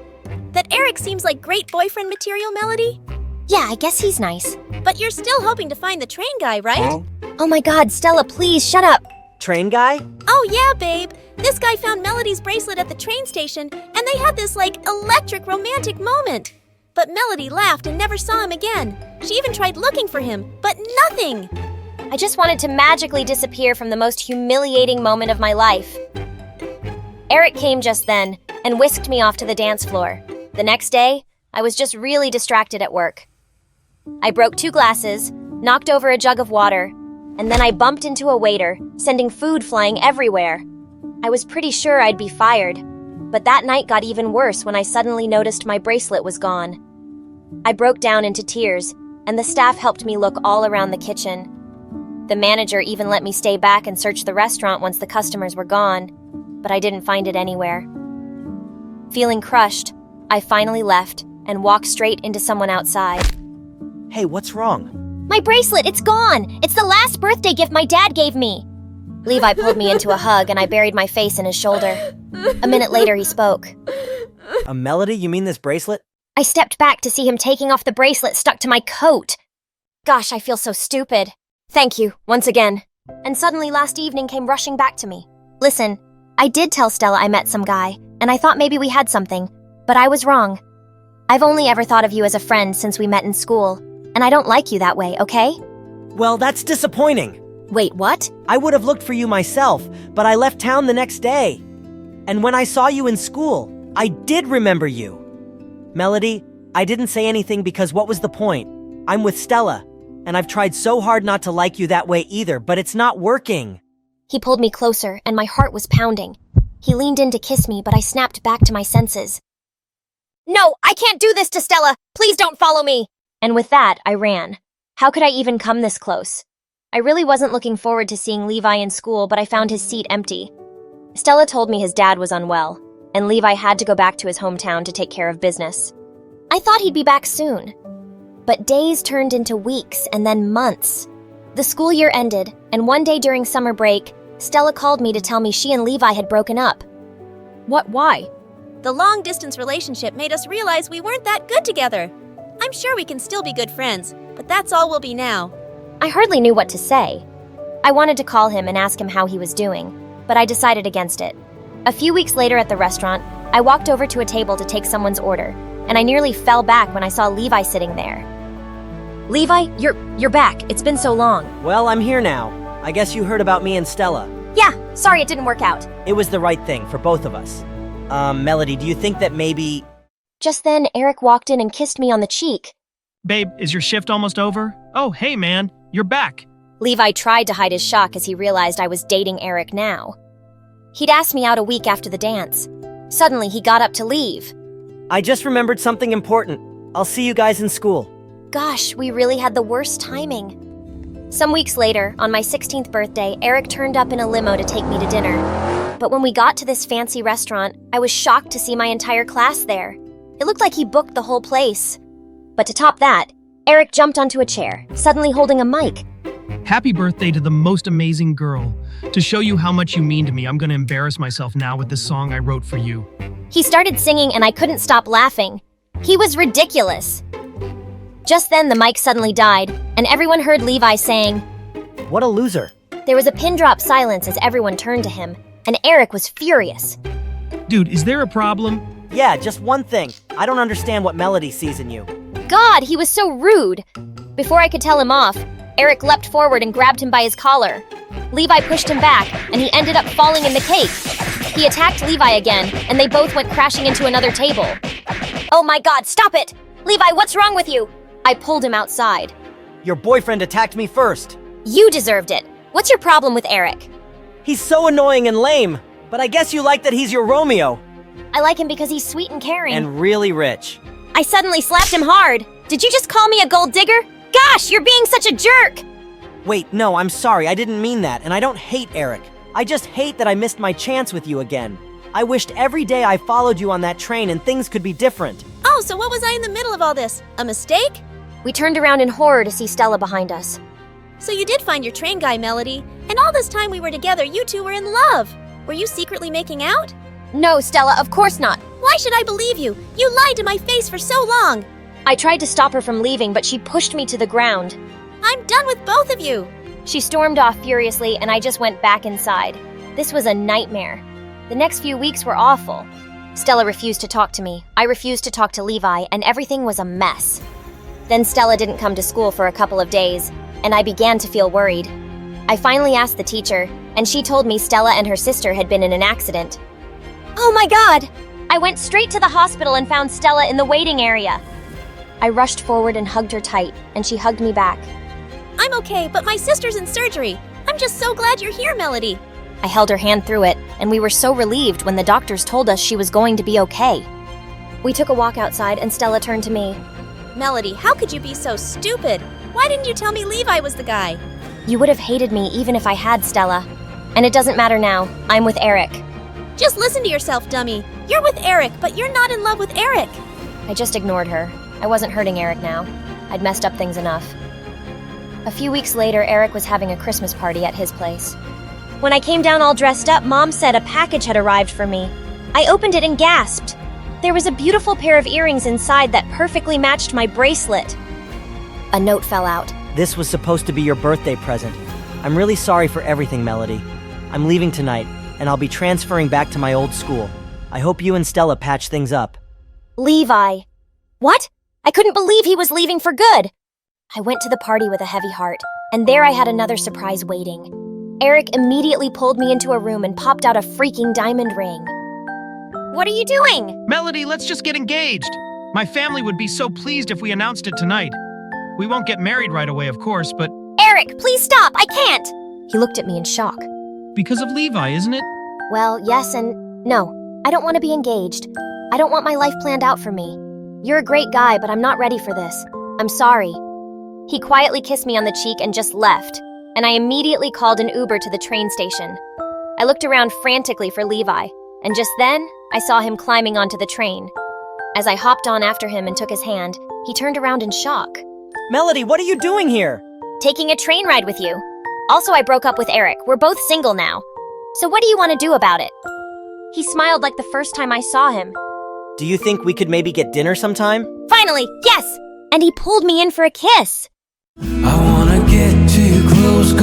That Eric seems like great boyfriend material, Melody? Yeah, I guess he's nice. But you're still hoping to find the train guy, right? Oh my god, Stella, please, shut up. Train guy? Oh yeah, babe. This guy found Melody's bracelet at the train station, and they had this, electric romantic moment. But Melody laughed and never saw him again. She even tried looking for him, but nothing. I just wanted to magically disappear from the most humiliating moment of my life. Eric came just then and whisked me off to the dance floor. The next day, I was just really distracted at work. I broke 2 glasses, knocked over a jug of water, and then I bumped into a waiter, sending food flying everywhere. I was pretty sure I'd be fired, but that night got even worse when I suddenly noticed my bracelet was gone. I broke down into tears, and the staff helped me look all around the kitchen. The manager even let me stay back and search the restaurant once the customers were gone, but I didn't find it anywhere. Feeling crushed, I finally left and walked straight into someone outside. Hey, what's wrong? My bracelet, it's gone! It's the last birthday gift my dad gave me! Levi pulled me into a hug and I buried my face in his shoulder. A minute later, he spoke. A Melody? You mean this bracelet? I stepped back to see him taking off the bracelet stuck to my coat. Gosh, I feel so stupid. Thank you, once again. And suddenly last evening came rushing back to me. Listen, I did tell Stella I met some guy, and I thought maybe we had something, but I was wrong. I've only ever thought of you as a friend since we met in school, and I don't like you that way, okay? Well, that's disappointing. Wait, what? I would have looked for you myself, but I left town the next day. And when I saw you in school, I did remember you. Melody, I didn't say anything because what was the point? I'm with Stella, and I've tried so hard not to like you that way either, but it's not working. He pulled me closer, and my heart was pounding. He leaned in to kiss me, but I snapped back to my senses. No, I can't do this to Stella! Please don't follow me! And with that, I ran. How could I even come this close? I really wasn't looking forward to seeing Levi in school, but I found his seat empty. Stella told me his dad was unwell, and Levi had to go back to his hometown to take care of business. I thought he'd be back soon. But days turned into weeks and then months. The school year ended, and one day during summer break, Stella called me to tell me she and Levi had broken up. Why? The long-distance relationship made us realize we weren't that good together. I'm sure we can still be good friends, but that's all we'll be now. I hardly knew what to say. I wanted to call him and ask him how he was doing, but I decided against it. A few weeks later at the restaurant, I walked over to a table to take someone's order, and I nearly fell back when I saw Levi sitting there. Levi, you're back. It's been so long. Well, I'm here now. I guess you heard about me and Stella. Yeah, sorry it didn't work out. It was the right thing for both of us. Melody, do you think that maybe... Just then, Eric walked in and kissed me on the cheek. Babe, is your shift almost over? Oh, hey man, you're back. Levi tried to hide his shock as he realized I was dating Eric now. He'd asked me out a week after the dance. Suddenly, he got up to leave. I just remembered something important. I'll see you guys in school. Gosh, we really had the worst timing. Some weeks later, on my 16th birthday, Eric turned up in a limo to take me to dinner. But when we got to this fancy restaurant, I was shocked to see my entire class there. It looked like he booked the whole place. But to top that, Eric jumped onto a chair, suddenly holding a mic. Happy birthday to the most amazing girl. To show you how much you mean to me, I'm gonna embarrass myself now with this song I wrote for you. He started singing and I couldn't stop laughing. He was ridiculous. Just then, the mic suddenly died, and everyone heard Levi saying, "What a loser." There was a pin-drop silence as everyone turned to him, and Eric was furious. Dude, is there a problem? Yeah, just one thing. I don't understand what Melody sees in you. God, he was so rude. Before I could tell him off, Eric leapt forward and grabbed him by his collar. Levi pushed him back, and he ended up falling in the cake. He attacked Levi again, and they both went crashing into another table. Oh my God, stop it! Levi, what's wrong with you? I pulled him outside. Your boyfriend attacked me first. You deserved it. What's your problem with Eric? He's so annoying and lame, but I guess you like that he's your Romeo. I like him because he's sweet and caring. And really rich. I suddenly slapped him hard. Did you just call me a gold digger? Gosh, you're being such a jerk! Wait, no, I'm sorry. I didn't mean that, and I don't hate Eric. I just hate that I missed my chance with you again. I wished every day I followed you on that train and things could be different. Oh, so what was I in the middle of all this? A mistake? We turned around in horror to see Stella behind us. So you did find your train guy, Melody. And all this time we were together, you two were in love. Were you secretly making out? No, Stella, of course not. Why should I believe you? You lied to my face for so long. I tried to stop her from leaving, but she pushed me to the ground. I'm done with both of you. She stormed off furiously, and I just went back inside. This was a nightmare. The next few weeks were awful. Stella refused to talk to me. I refused to talk to Levi, and everything was a mess. Then Stella didn't come to school for a couple of days, and I began to feel worried. I finally asked the teacher, and she told me Stella and her sister had been in an accident. Oh my God! I went straight to the hospital and found Stella in the waiting area. I rushed forward and hugged her tight, and she hugged me back. I'm okay, but my sister's in surgery. I'm just so glad you're here, Melody. I held her hand through it, and we were so relieved when the doctors told us she was going to be okay. We took a walk outside, and Stella turned to me. Melody, how could you be so stupid? Why didn't you tell me Levi was the guy? You would have hated me even if I had, Stella. And it doesn't matter now. I'm with Eric. Just listen to yourself, dummy. You're with Eric, but you're not in love with Eric. I just ignored her. I wasn't hurting Eric now. I'd messed up things enough. A few weeks later, Eric was having a Christmas party at his place. When I came down all dressed up, Mom said a package had arrived for me. I opened it and gasped. There was a beautiful pair of earrings inside that perfectly matched my bracelet. A note fell out. This was supposed to be your birthday present. I'm really sorry for everything, Melody. I'm leaving tonight, and I'll be transferring back to my old school. I hope you and Stella patch things up. Levi. What? I couldn't believe he was leaving for good. I went to the party with a heavy heart, and there I had another surprise waiting. Eric immediately pulled me into a room and popped out a freaking diamond ring. What are you doing? Melody, let's just get engaged. My family would be so pleased if we announced it tonight. We won't get married right away, of course, but... Eric, please stop! I can't! He looked at me in shock. Because of Levi, isn't it? Well, yes and no. I don't want to be engaged. I don't want my life planned out for me. You're a great guy, but I'm not ready for this. I'm sorry. He quietly kissed me on the cheek and just left, and I immediately called an Uber to the train station. I looked around frantically for Levi, and just then, I saw him climbing onto the train. As I hopped on after him and took his hand, he turned around in shock. Melody, what are you doing here? Taking a train ride with you. Also, I broke up with Eric. We're both single now. So what do you want to do about it? He smiled like the first time I saw him. Do you think we could maybe get dinner sometime? Finally, yes! And he pulled me in for a kiss. I wanna get too close,